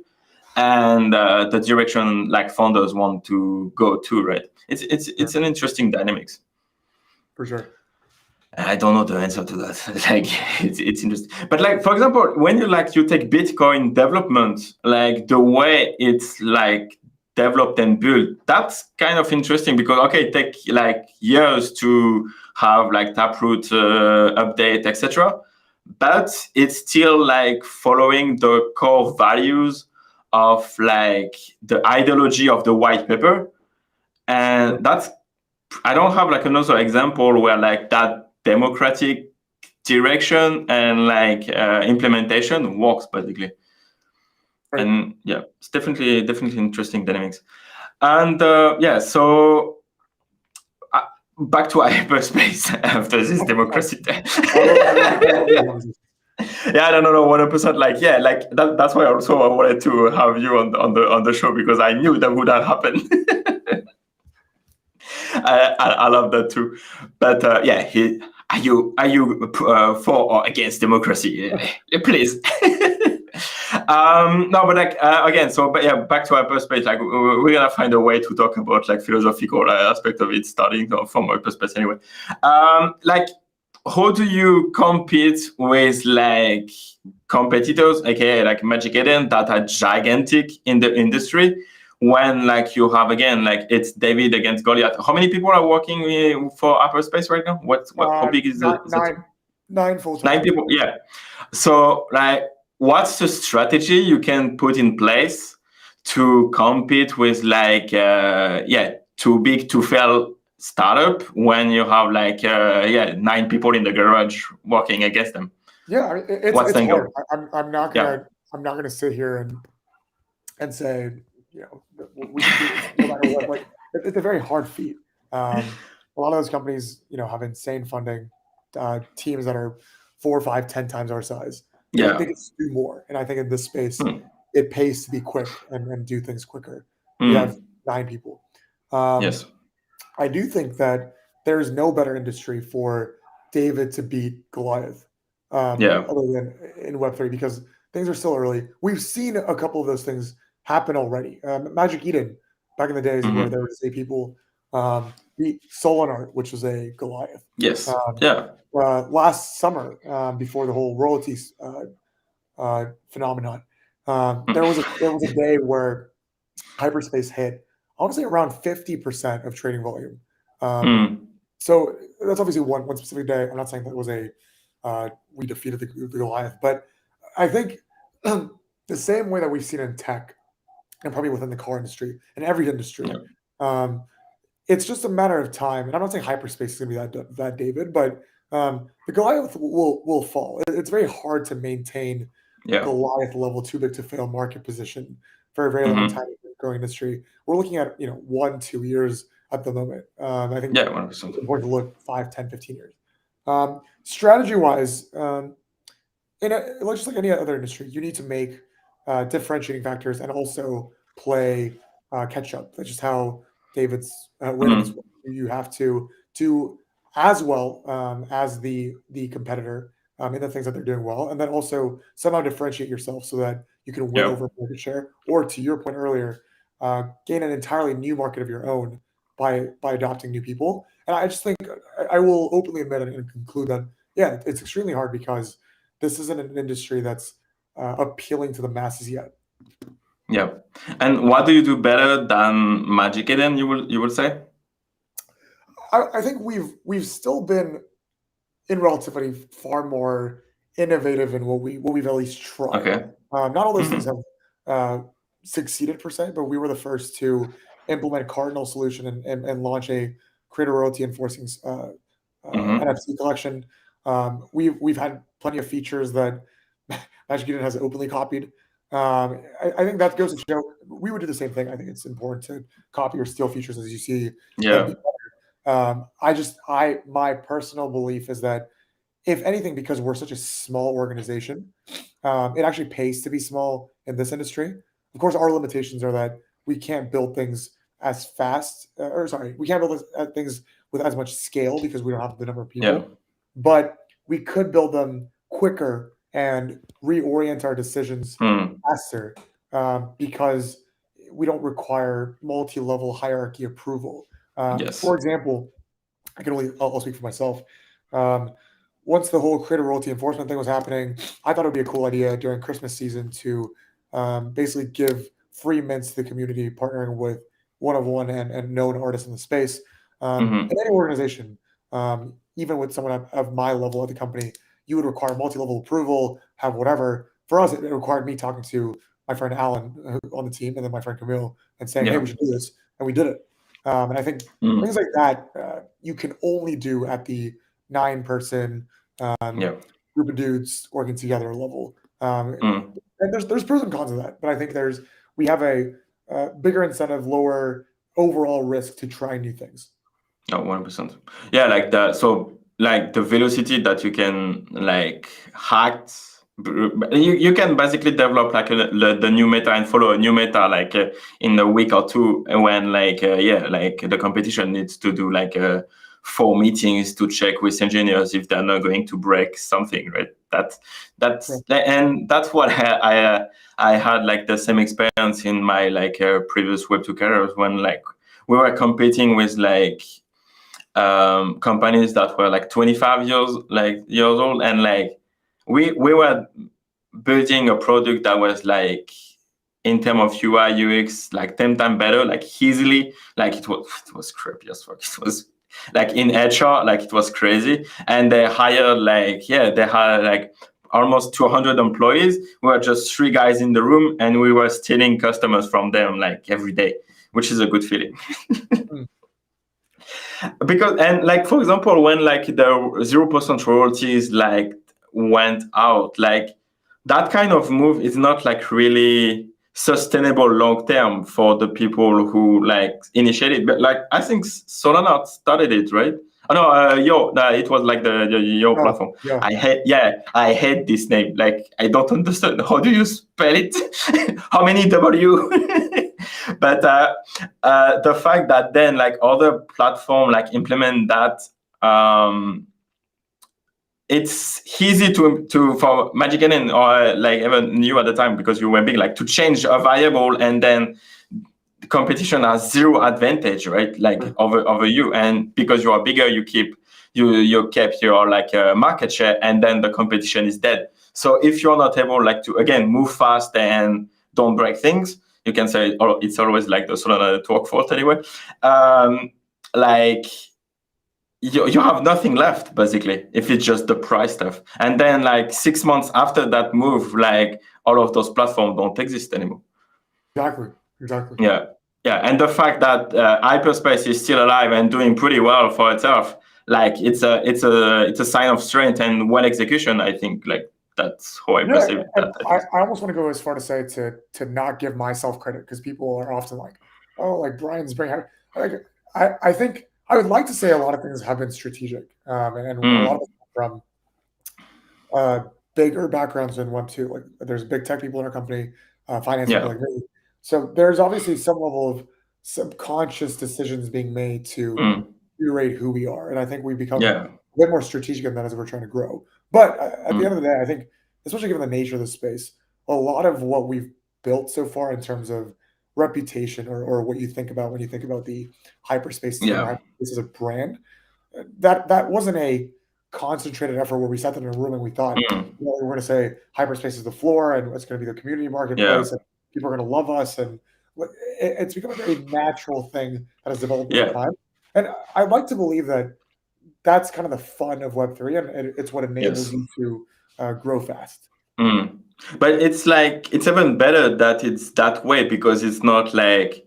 and the direction like founders want to go to, right? It's an interesting dynamics. For sure. I don't know the answer to that. Like it's interesting. But like, for example, when you take Bitcoin development, like the way it's like developed and built, that's kind of interesting because it take like years to have like Taproot update, etc. But it's still like following the core values of like the ideology of the white paper. And that's, I don't have like another example where like that democratic direction and like implementation works basically. Right. And yeah, it's definitely interesting dynamics. And so back to HyperSpace after this democracy. Yeah, no, 100%. Like, yeah, like that's why also I wanted to have you on the show because I knew that would happen. I love that too. But are you for or against democracy? Please. No, but like again, but yeah, back to HyperSpace. Like we're gonna find a way to talk about like philosophical aspect of it, starting from HyperSpace anyway. Like, how do you compete with like competitors, aka like Magic Eden, that are gigantic in the industry? When like you have again like it's David against Goliath. How many people are working for HyperSpace right now? How big is it? Nine full-time. 9 people. Yeah. So like, what's the strategy you can put in place to compete with like too big to fail startup when you have like 9 people in the garage working against them? Yeah, it's hard. I'm not gonna sit here and say, you know, we can do this no matter what. Like, it's a very hard feat. A lot of those companies, you know, have insane funding, teams that are 4, 5, 10 times our size. They can do more. And I think in this space, it pays to be quick and do things quicker. We have 9 people. Yes. I do think that there's no better industry for David to beat Goliath other than in Web3 because things are still early. We've seen a couple of those things happen already. Magic Eden, back in the days where there was people beat Solanart, which was a Goliath. Yes. Last summer, before the whole royalties phenomenon, there was a day where HyperSpace hit, I want to say around 50% of trading volume. So that's obviously one specific day. I'm not saying that was we defeated the Goliath, but I think the same way that we've seen in tech and probably within the car industry and every industry, it's just a matter of time. And I'm not saying HyperSpace is going to be that David, but the Goliath will fall. It's very hard to maintain Goliath level too big to fail market position for a very long time in the growing industry. We're looking at 1-2 years at the moment. I think it's important to look 5, 10, 15 years. Strategy wise, just like any other industry, you need to make differentiating factors and also play catch up. That's just how David's winning. You have to do as well as the competitor in the things that they're doing well, and then also somehow differentiate yourself so that you can win over market share, or to your point earlier, gain an entirely new market of your own by adopting new people. And I just think I will openly admit and conclude that it's extremely hard because this isn't an industry that's appealing to the masses yet. Yeah. And what do you do better than Magic Eden, you would say? I think we've still been in relativity far more innovative in what we've at least tried. Okay. Not all those things have succeeded per se, but we were the first to implement a cardinal solution and launch a creator royalty enforcing NFT collection. We've had plenty of features that Magic Eden has openly copied. I think that goes to show we would do the same thing. I think it's important to copy or steal features as you see. My personal belief is that if anything, because we're such a small organization, it actually pays to be small in this industry. Of course, our limitations are that we can't build things as fast, we can't build things with as much scale because we don't have the number of people. But we could build them quicker and reorient our decisions faster because we don't require multi-level hierarchy approval. For example, I'll speak for myself. Once the whole creator royalty enforcement thing was happening, I thought it would be a cool idea during Christmas season to basically give free mints to the community, partnering with one-of-one and known artists in the space. In any organization, even with someone of my level at the company, you would require multi-level approval, have whatever. For us, it required me talking to my friend Alan on the team and then my friend Camille and saying, hey, we should do this. And we did it. And I think things like that you can only do at the 9-person group of dudes working together level. And there's pros and cons of that, but I think we have a bigger incentive, lower overall risk to try new things. Oh, 100%. Yeah, like the velocity that you can like hack. You can basically develop like the new meta and follow a new meta like in a week or two, when like the competition needs to do like 4 meetings to check with engineers if they're not going to break something, right? And that's what I had like the same experience in my like previous Web2 careers, when like we were competing with like companies that were like 25 years old, and like we were building a product that was like in terms of UI UX like 10 times better, like easily, like it was creepy as fuck. It was like in HR, like it was crazy. And they hired like almost 200 employees. We were just 3 guys in the room, and we were stealing customers from them like every day, which is a good feeling. Because, and like, for example, when like the 0% royalties like went out, like that kind of move is not like really sustainable long term for the people who like initiated. But like I think Solana started it, right? Oh no, it was like the Yo platform. Yeah. I hate this name. Like I don't understand. How do you spell it? How many W? But the fact that then like other platform like implement that, it's easy to for Magic Eden or like even you at the time, because you were big, like to change a variable, and then the competition has 0 advantage, right? Like over you, and because you are bigger, you kept your like market share, and then the competition is dead. So if you're not able like to again move fast and don't break things, you can say, oh, it's always like the Solana network fault anyway. Like you have nothing left basically if it's just the price stuff. And then like 6 months after that move, like all of those platforms don't exist anymore. Exactly. Yeah. And the fact that HyperSpace is still alive and doing pretty well for itself, like it's a sign of strength and well execution. I think like that's how I perceive that. I almost want to go as far to say to not give myself credit, because people are often like, oh, like Bryan's bringing. Like I think I would like to say a lot of things have been strategic, and a lot of it from bigger backgrounds in Web2. Like there's big tech people in our company, finance people like me. So there's obviously some level of subconscious decisions being made to curate who we are, and I think we become a bit more strategic in that as we're trying to grow. But at the end of the day, I think, especially given the nature of the space, a lot of what we've built so far in terms of reputation or what you think about when you think about the HyperSpace team, HyperSpace as a brand, that wasn't a concentrated effort where we sat in a room and we thought, we were going to say HyperSpace is the floor and it's going to be the community marketplace and people are going to love us. And it's become a very natural thing that has developed over time. And I'd like to believe that that's kind of the fun of Web3, and it's what enables you to grow fast. But it's like, it's even better that it's that way, because it's not like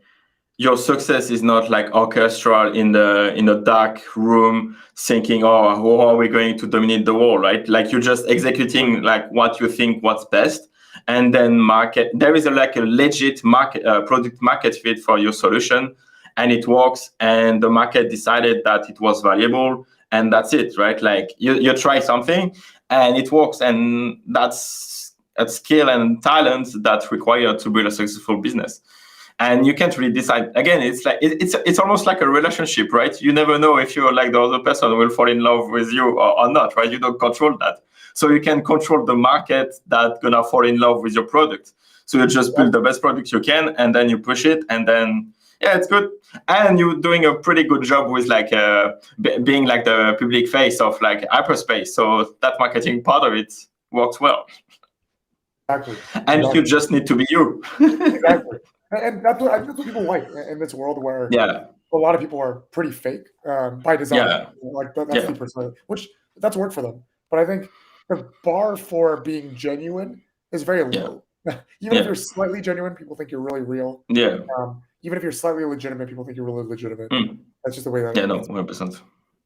your success is not like orchestral in the dark room thinking, oh, how are we going to dominate the world, right? Like you're just executing like what you think what's best, and then market. There is like a legit market product market fit for your solution, and it works, and the market decided that it was valuable, and that's it, right? Like you try something and it works, and that's a skill and talent that's required to build a successful business. and you can't really decide. Again, it's like it's almost like a relationship, right? You never know if you're like the other person will fall in love with you or not, right? You don't control that. So you can control the market that's gonna fall in love with your product. So you just build the best product you can, and then you push it, and then yeah, it's good. And you're doing a pretty good job with like being like the public face of like HyperSpace. So that marketing part of it works well. Exactly. And you just need to be you. Exactly. And that's what people like in this world where a lot of people are pretty fake by design. Yeah. Like that's the percent, which that's work for them. But I think the bar for being genuine is very low. Even if you're slightly genuine, people think you're really real. Yeah. Even if you're slightly legitimate, people think you're really legitimate. That's just the way that. Yeah, no, 100%.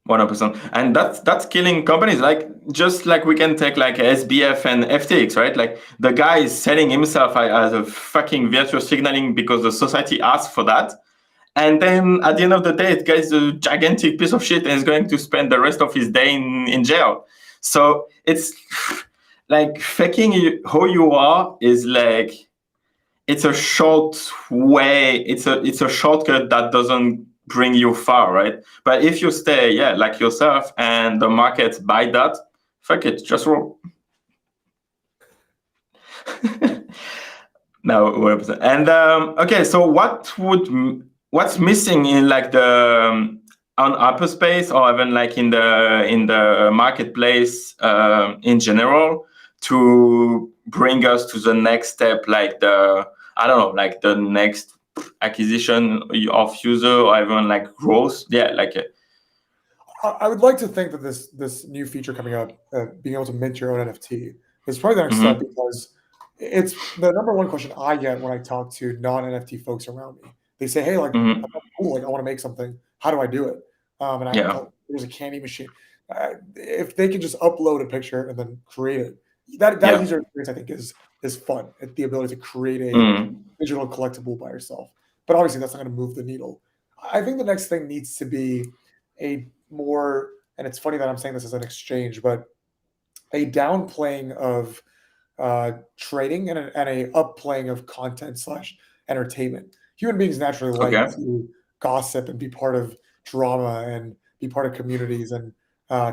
100%. And that's killing companies. Like, just like we can take like SBF and FTX, right? Like the guy is selling himself as a fucking virtual signaling because the society asked for that. And then at the end of the day, the guy is a gigantic piece of shit and is going to spend the rest of his day in jail. So it's like faking who you are is like, it's a short way. It's a shortcut that doesn't bring you far, right? But if you stay, like yourself, and the market buy that, fuck it, just roll. No, 100%. And okay, so what's missing in like the on HyperSpace, or even like in the marketplace in general, to bring us to the next step, like the next acquisition of user, or even like growth? I would like to think that this new feature coming up, being able to mint your own NFT, is probably the next step, because it's the number one question I get when I talk to non-NFT folks around me. They say, hey, like, cool, like I want to make something. How do I do it? And there's a candy machine. If they can just upload a picture and then create it, that user experience, I think, is fun. The ability to create a digital collectible by yourself. But obviously that's not going to move the needle. I think the next thing needs to be a more, and it's funny that I'm saying this as an exchange, but a downplaying of trading and a upplaying of content / entertainment. Human beings naturally like to gossip and be part of drama and be part of communities and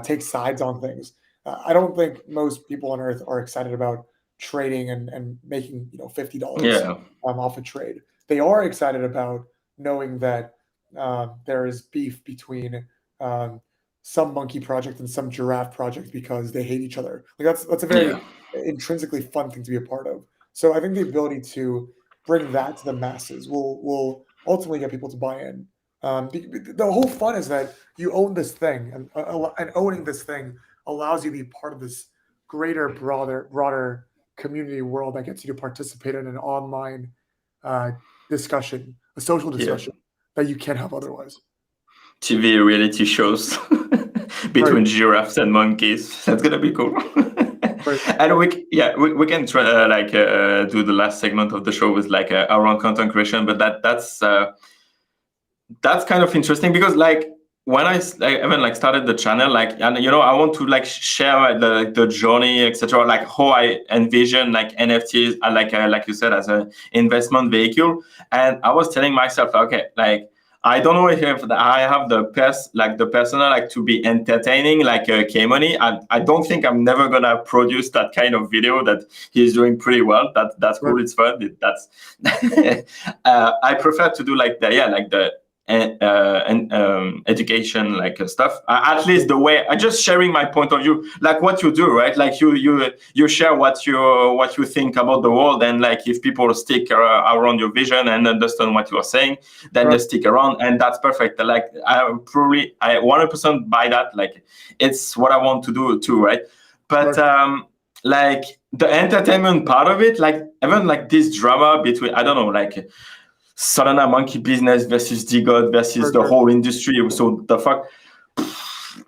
take sides on things. I don't think most people on Earth are excited about trading and making $50 off a trade. They are excited about knowing that there is beef between some monkey project and some giraffe project because they hate each other. Like that's a very intrinsically fun thing to be a part of. So I think the ability to bring that to the masses will ultimately get people to buy in. The whole fun is that you own this thing, and owning this thing allows you to be part of this greater, broader community world that gets you to participate in an online discussion, a social discussion that you can't have otherwise. TV reality shows between giraffes and monkeys. That's gonna be cool. And we can try do the last segment of the show with like around content creation, but that's kind of interesting, because like when I even started the channel, and I want to like share the journey, etc., like how I envision like NFTs, like you said, as an investment vehicle. And I was telling myself, okay, like I don't know if I have the persona like to be entertaining like K-Money. I don't think I'm never gonna produce that kind of video that he's doing pretty well. That's cool. It's fun. That's I prefer to do like the education stuff, at least the way I just sharing my point of view, like what you do, right? Like you share what you think about the world, and like if people stick around your vision and understand what you are saying, then they stick around, and that's perfect. Like I 100% buy that. Like it's what I want to do too, right? But like the entertainment part of it, like even like this drama between, I don't know, like Solana monkey business versus Decod versus the whole industry. So the fuck,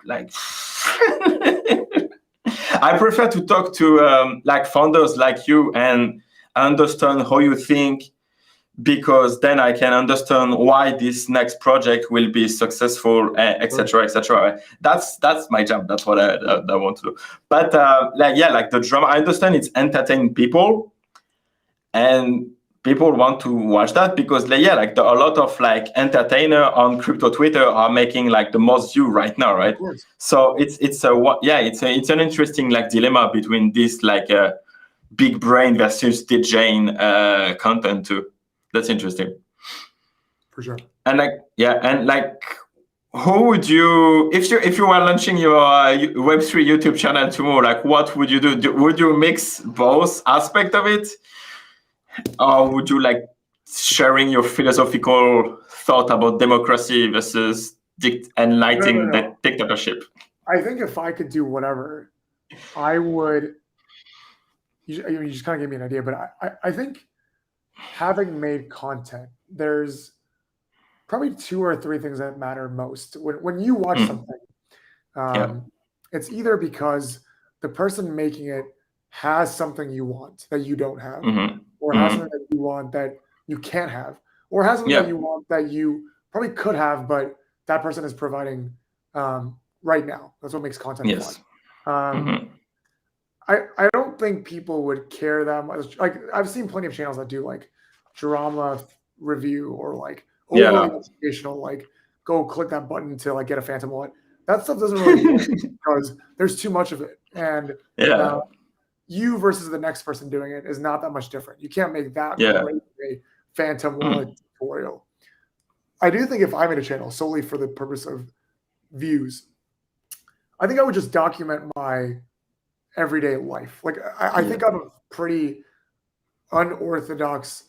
like, I prefer to talk to like founders like you and understand how you think, because then I can understand why this next project will be successful, etc., etc. That's my job. That's what I want to do. But like the drama, I understand it's entertaining people, and people want to watch that because a lot of like entertainer on crypto Twitter are making like the most view right now, right? So it's an interesting like dilemma between this like big brain versus degen content too. That's interesting. For sure. And who would you, if you were launching your Web3 YouTube channel tomorrow, like what would you do? Would you mix both aspects of it? Or would you like sharing your philosophical thought about democracy versus enlightening the dictatorship? I think if I could do whatever, I would. You just kind of gave me an idea, but I think having made content, there's probably 2 or 3 things that matter most. When you watch something, it's either because the person making it has something you want that you don't have, or has something that you want that you can't have, or has something that you want that you probably could have, but that person is providing right now. That's what makes content fun. I don't think people would care that much. Like I've seen plenty of channels that do like drama review or like overly educational, like go click that button to like get a phantom wallet. That stuff doesn't really work because there's too much of it. And you versus the next person doing it is not that much different. You can't make that great a phantom wallet tutorial. I do think if I made a channel solely for the purpose of views, I think I would just document my everyday life. Like I think I'm a pretty unorthodox,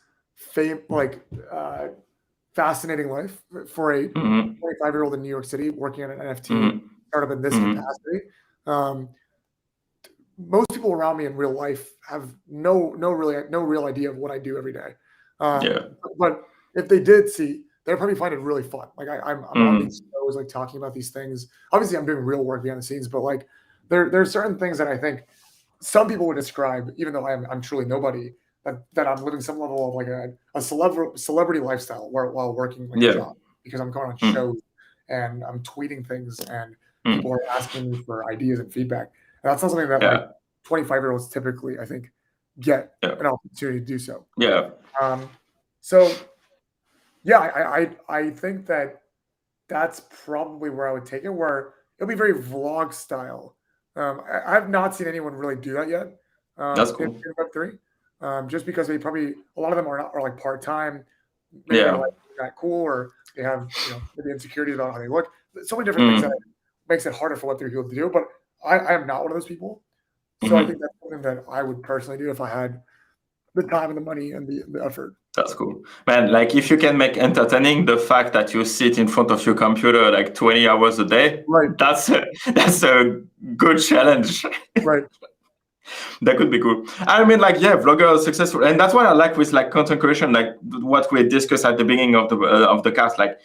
fascinating life for a 25-year-old in New York City working at an NFT startup in this capacity. Most people around me in real life have no real idea of what I do every day. But if they did see, they'd probably find it really fun. Like I'm on these shows, like talking about these things. Obviously, I'm doing real work behind the scenes, but like there's certain things that I think some people would describe, even though I'm truly nobody, that I'm living some level of like a celebrity lifestyle while working like a job, because I'm going on shows and I'm tweeting things and people are asking me for ideas and feedback. And that's not something that like 25-year-olds typically, I think, get an opportunity to do so. I think that's probably where I would take it, where it'll be very vlog style. I've not seen anyone really do that yet. That's cool. In Web3, just because a lot of them are like part-time, maybe they're like that cool, or they have maybe insecurities about how they look. So many different things that makes it harder for Web3 people to do. But I am not one of those people. So I think that's something that I would personally do if I had the time and the money and the effort. That's cool, man. Like if you can make entertaining the fact that you sit in front of your computer like 20 hours a day, that's a good challenge. Right. That could be cool. I mean, like, vloggers are successful, and that's what I like with like content creation, like what we discussed at the beginning of the cast. Like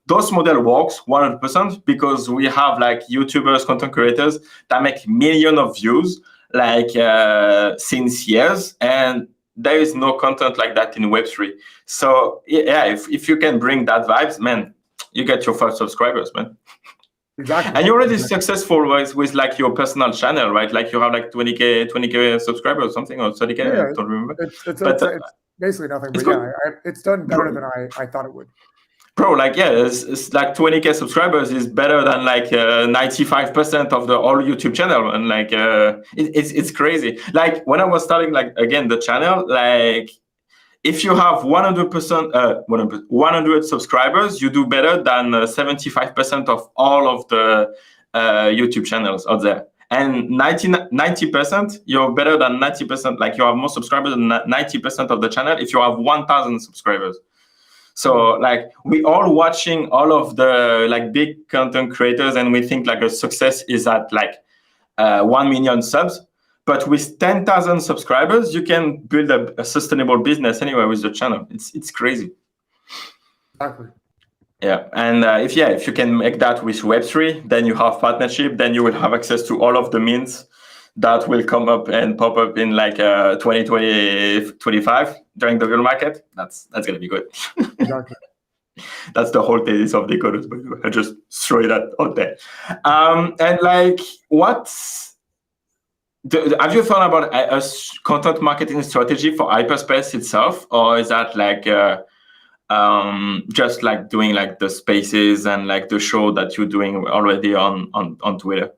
those model works 100% because we have like YouTubers, content creators that make millions of views like since years, and there is no content like that in Web3. So if you can bring that vibes, man, you get your first subscribers, man. Exactly. And you're already successful with like your personal channel, right? Like you have like 20K subscribers or something, or 30K, I don't remember. It's basically nothing, but it's done better than I thought it would. Bro, like, it's like 20K subscribers is better than like 95% of the all YouTube channel. And like, it's crazy. Like when I was starting, like, again, the channel, like if you have 100 subscribers, you do better than 75% of all of the YouTube channels out there. And 90%, you're better than 90%. Like you have more subscribers than 90% of the channel if you have 1,000 subscribers. So like we all watching all of the like big content creators, and we think like a success is at like 1 million subs. But with 10,000 subscribers, you can build a sustainable business anyway with the channel. It's crazy. Exactly. Yeah, and if you can make that with Web3, then you have partnership, then you will have access to all of the means that will come up and pop up in like 2025 during the real market. That's gonna be good. Exactly. That's the whole thesis of Decod3rs, by the way. I just throw that out there. And like, have you thought about a content marketing strategy for HyperSpace itself, or is that like just like doing like the spaces and like the show that you're doing already on Twitter?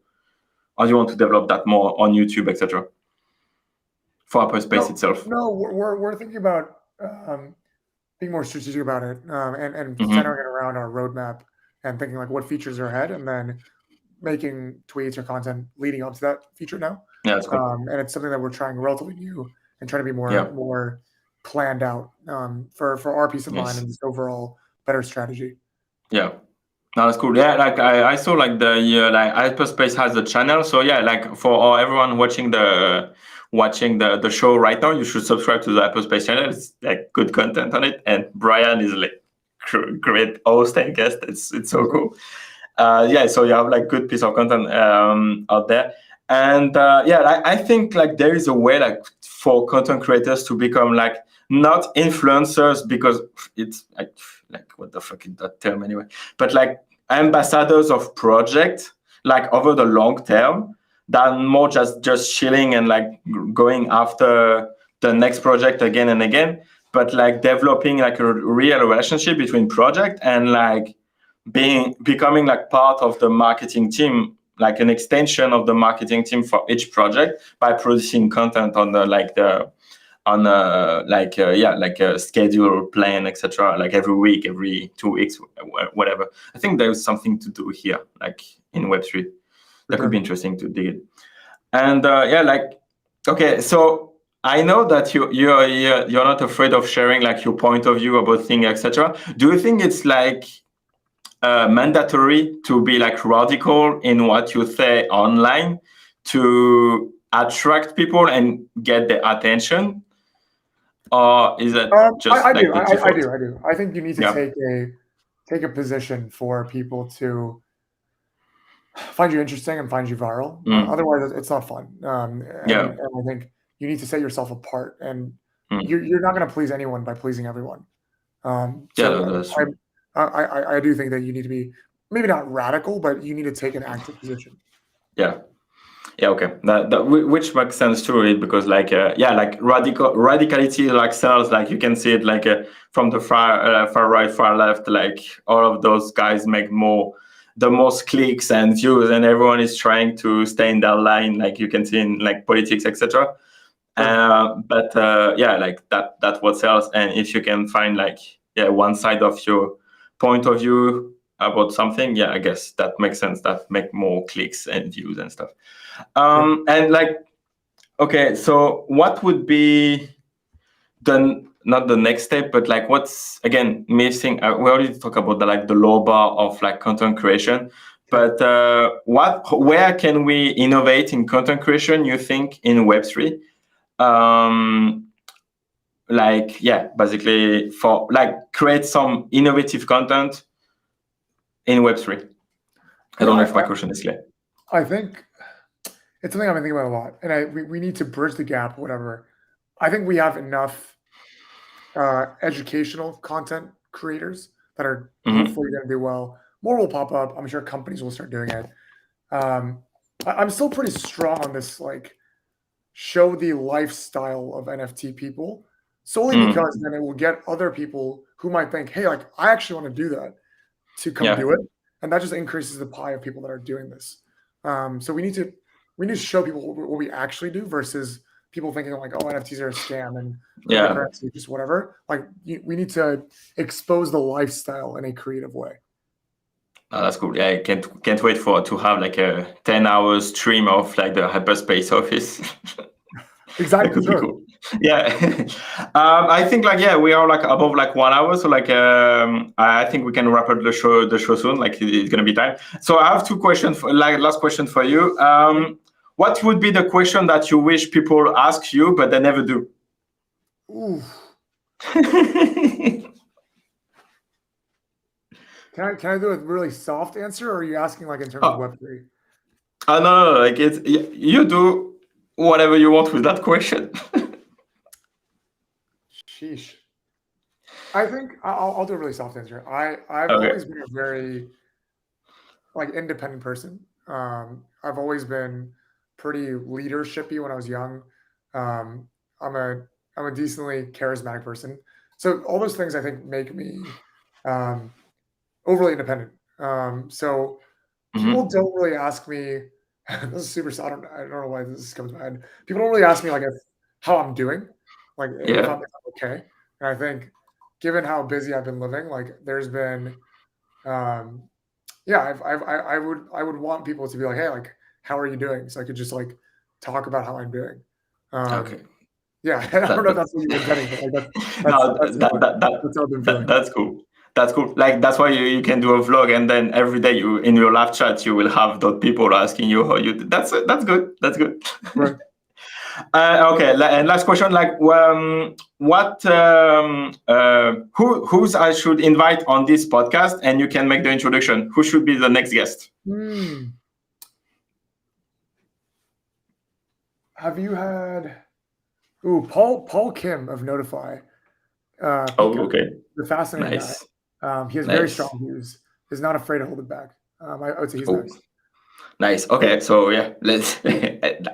Or do you want to develop that more on YouTube, etc.? For HyperSpace itself? No, we're thinking about being more strategic about it, and centering it around our roadmap and thinking like what features are ahead, and then making tweets or content leading up to that feature now. Yeah, that's cool. And it's something that we're trying relatively new and trying to be more planned out for our peace of mind and just overall better strategy. Yeah. No, that's cool. Yeah, like I saw like the like HyperSpace has a channel. So yeah, like for everyone watching the show right now, you should subscribe to the HyperSpace channel. It's like good content on it, and Bryan is like great host and guest. It's so cool. Yeah, so you have like good piece of content out there, and yeah, I think like there is a way like for content creators to become like not influencers, because it's like what the fuck is that term anyway, but like ambassadors of project, like over the long term, than more just chilling and like going after the next project again and again, but like developing like a real relationship between project and like becoming like part of the marketing team, like an extension of the marketing team for each project, by producing content on the like a schedule plan, etc., like every week, every 2 weeks, whatever. I think there's something to do here, like in Web3 that could be interesting to dig in. And yeah, like, okay, so I know that you're not afraid of sharing like your point of view about things, etc. Do you think it's like mandatory to be like radical in what you say online to attract people and get their attention? Or is it just I do. I think you need to take a position for people to find you interesting and find you viral. Otherwise, it's not fun. And I think you need to set yourself apart, and you're not going to please anyone by pleasing everyone. That's true. I do think that you need to be maybe not radical, but you need to take an active position. Yeah, okay. Which makes sense too, because like like radicality like sells, like you can see it like from the far right, far left, like all of those guys make the most clicks and views, and everyone is trying to stay in that line, like you can see in like politics, etc. But yeah, like that's what sells. And if you can find like one side of your point of view about something, I guess that makes sense. That make more clicks and views and stuff. And like, okay, so what would be not the next step, but like what's again missing? We already talked about the low bar of like content creation, but where can we innovate in content creation, you think, in Web3? Like basically for like create some innovative content in Web3. I don't know if my question is clear. I think it's something I've been thinking about a lot, and we need to bridge the gap. Whatever, I think we have enough educational content creators that are hopefully going to do well. More will pop up. I'm sure companies will start doing it. I'm still pretty strong on this, like, show the lifestyle of NFT people, solely because then it will get other people who might think, hey, like, I actually want to do that, to come do it. And that just increases the pie of people that are doing this. So we need to show people what we actually do versus people thinking like, oh, NFTs are a scam and cryptocurrency, just whatever. Like, we need to expose the lifestyle in a creative way. Oh, that's cool. Yeah, I can't wait to have like a 10-hour stream of like the HyperSpace office. Exactly. That could be cool. Yeah. I think like we are like above like 1 hour, so like I think we can wrap up the show soon. Like it's gonna be time. So I have two questions. Last question for you. What would be the question that you wish people ask you but they never do? Ooh. Can I do a really soft answer, or are you asking like in terms of Web3? No. Like you do whatever you want with that question. Sheesh. I think I'll do a really soft answer. I've always been a very like independent person. I've always been pretty leadershipy when I was young. I'm a decently charismatic person. So all those things I think make me overly independent. So people don't really ask me. This is super. I don't know why this is coming to my head. People don't really ask me like how I'm doing, like if I'm okay. And I think, given how busy I've been living, like there's been, I would want people to be like, hey, like how are you doing? So I could just like talk about how I'm doing. Okay. Yeah, I don't know if that's what you were getting, but like that's how I've been feeling. That's cool. That's cool. Like that's why you can do a vlog, and then every day you in your live chat you will have those people asking you how you. That's good. That's good. Right. Okay. And last question, like who's I should invite on this podcast, and you can make the introduction. Who should be the next guest? Have you had? Paul Kim of Notify. Okay. The fascinating guy. He has very strong views. He's not afraid to hold it back. I would say he's next. Nice. Okay. So yeah, let's.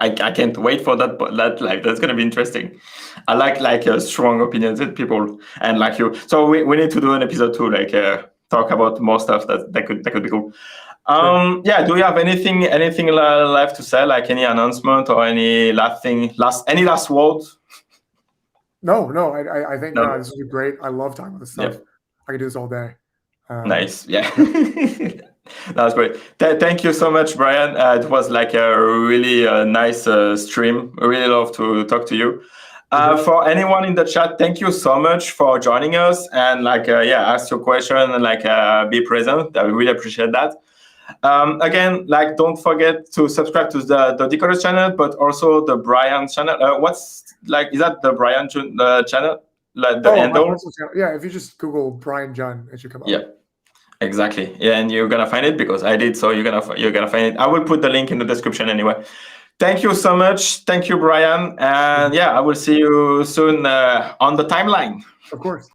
I can't wait for that. Like that's gonna be interesting. I like strong opinions and people and like you. So we need to do an episode 2, like talk about more stuff that could be cool. Sure. Yeah. Do you have anything left to say? Like any announcement or any any last words? No. I think this is great. I love talking about this stuff. Yeah. I could do this all day. Nice. Yeah. That was great. Thank you so much, Bryan. It was like a really nice stream. I really love to talk to you. For anyone in the chat, thank you so much for joining us and ask your question and be present. I really appreciate that. Again, don't forget to subscribe to the Decod3rs channel, but also the Bryan channel. Is that the Bryan channel? Like the handle? Yeah, if you just Google Bryan Jun, it should come up. Yeah. Exactly. Yeah, and you're gonna find it because I did, so you're gonna find it. I will put the link in the description anyway. Thank you so much. Thank you, Bryan. And yeah, I will see you soon on the timeline. Of course.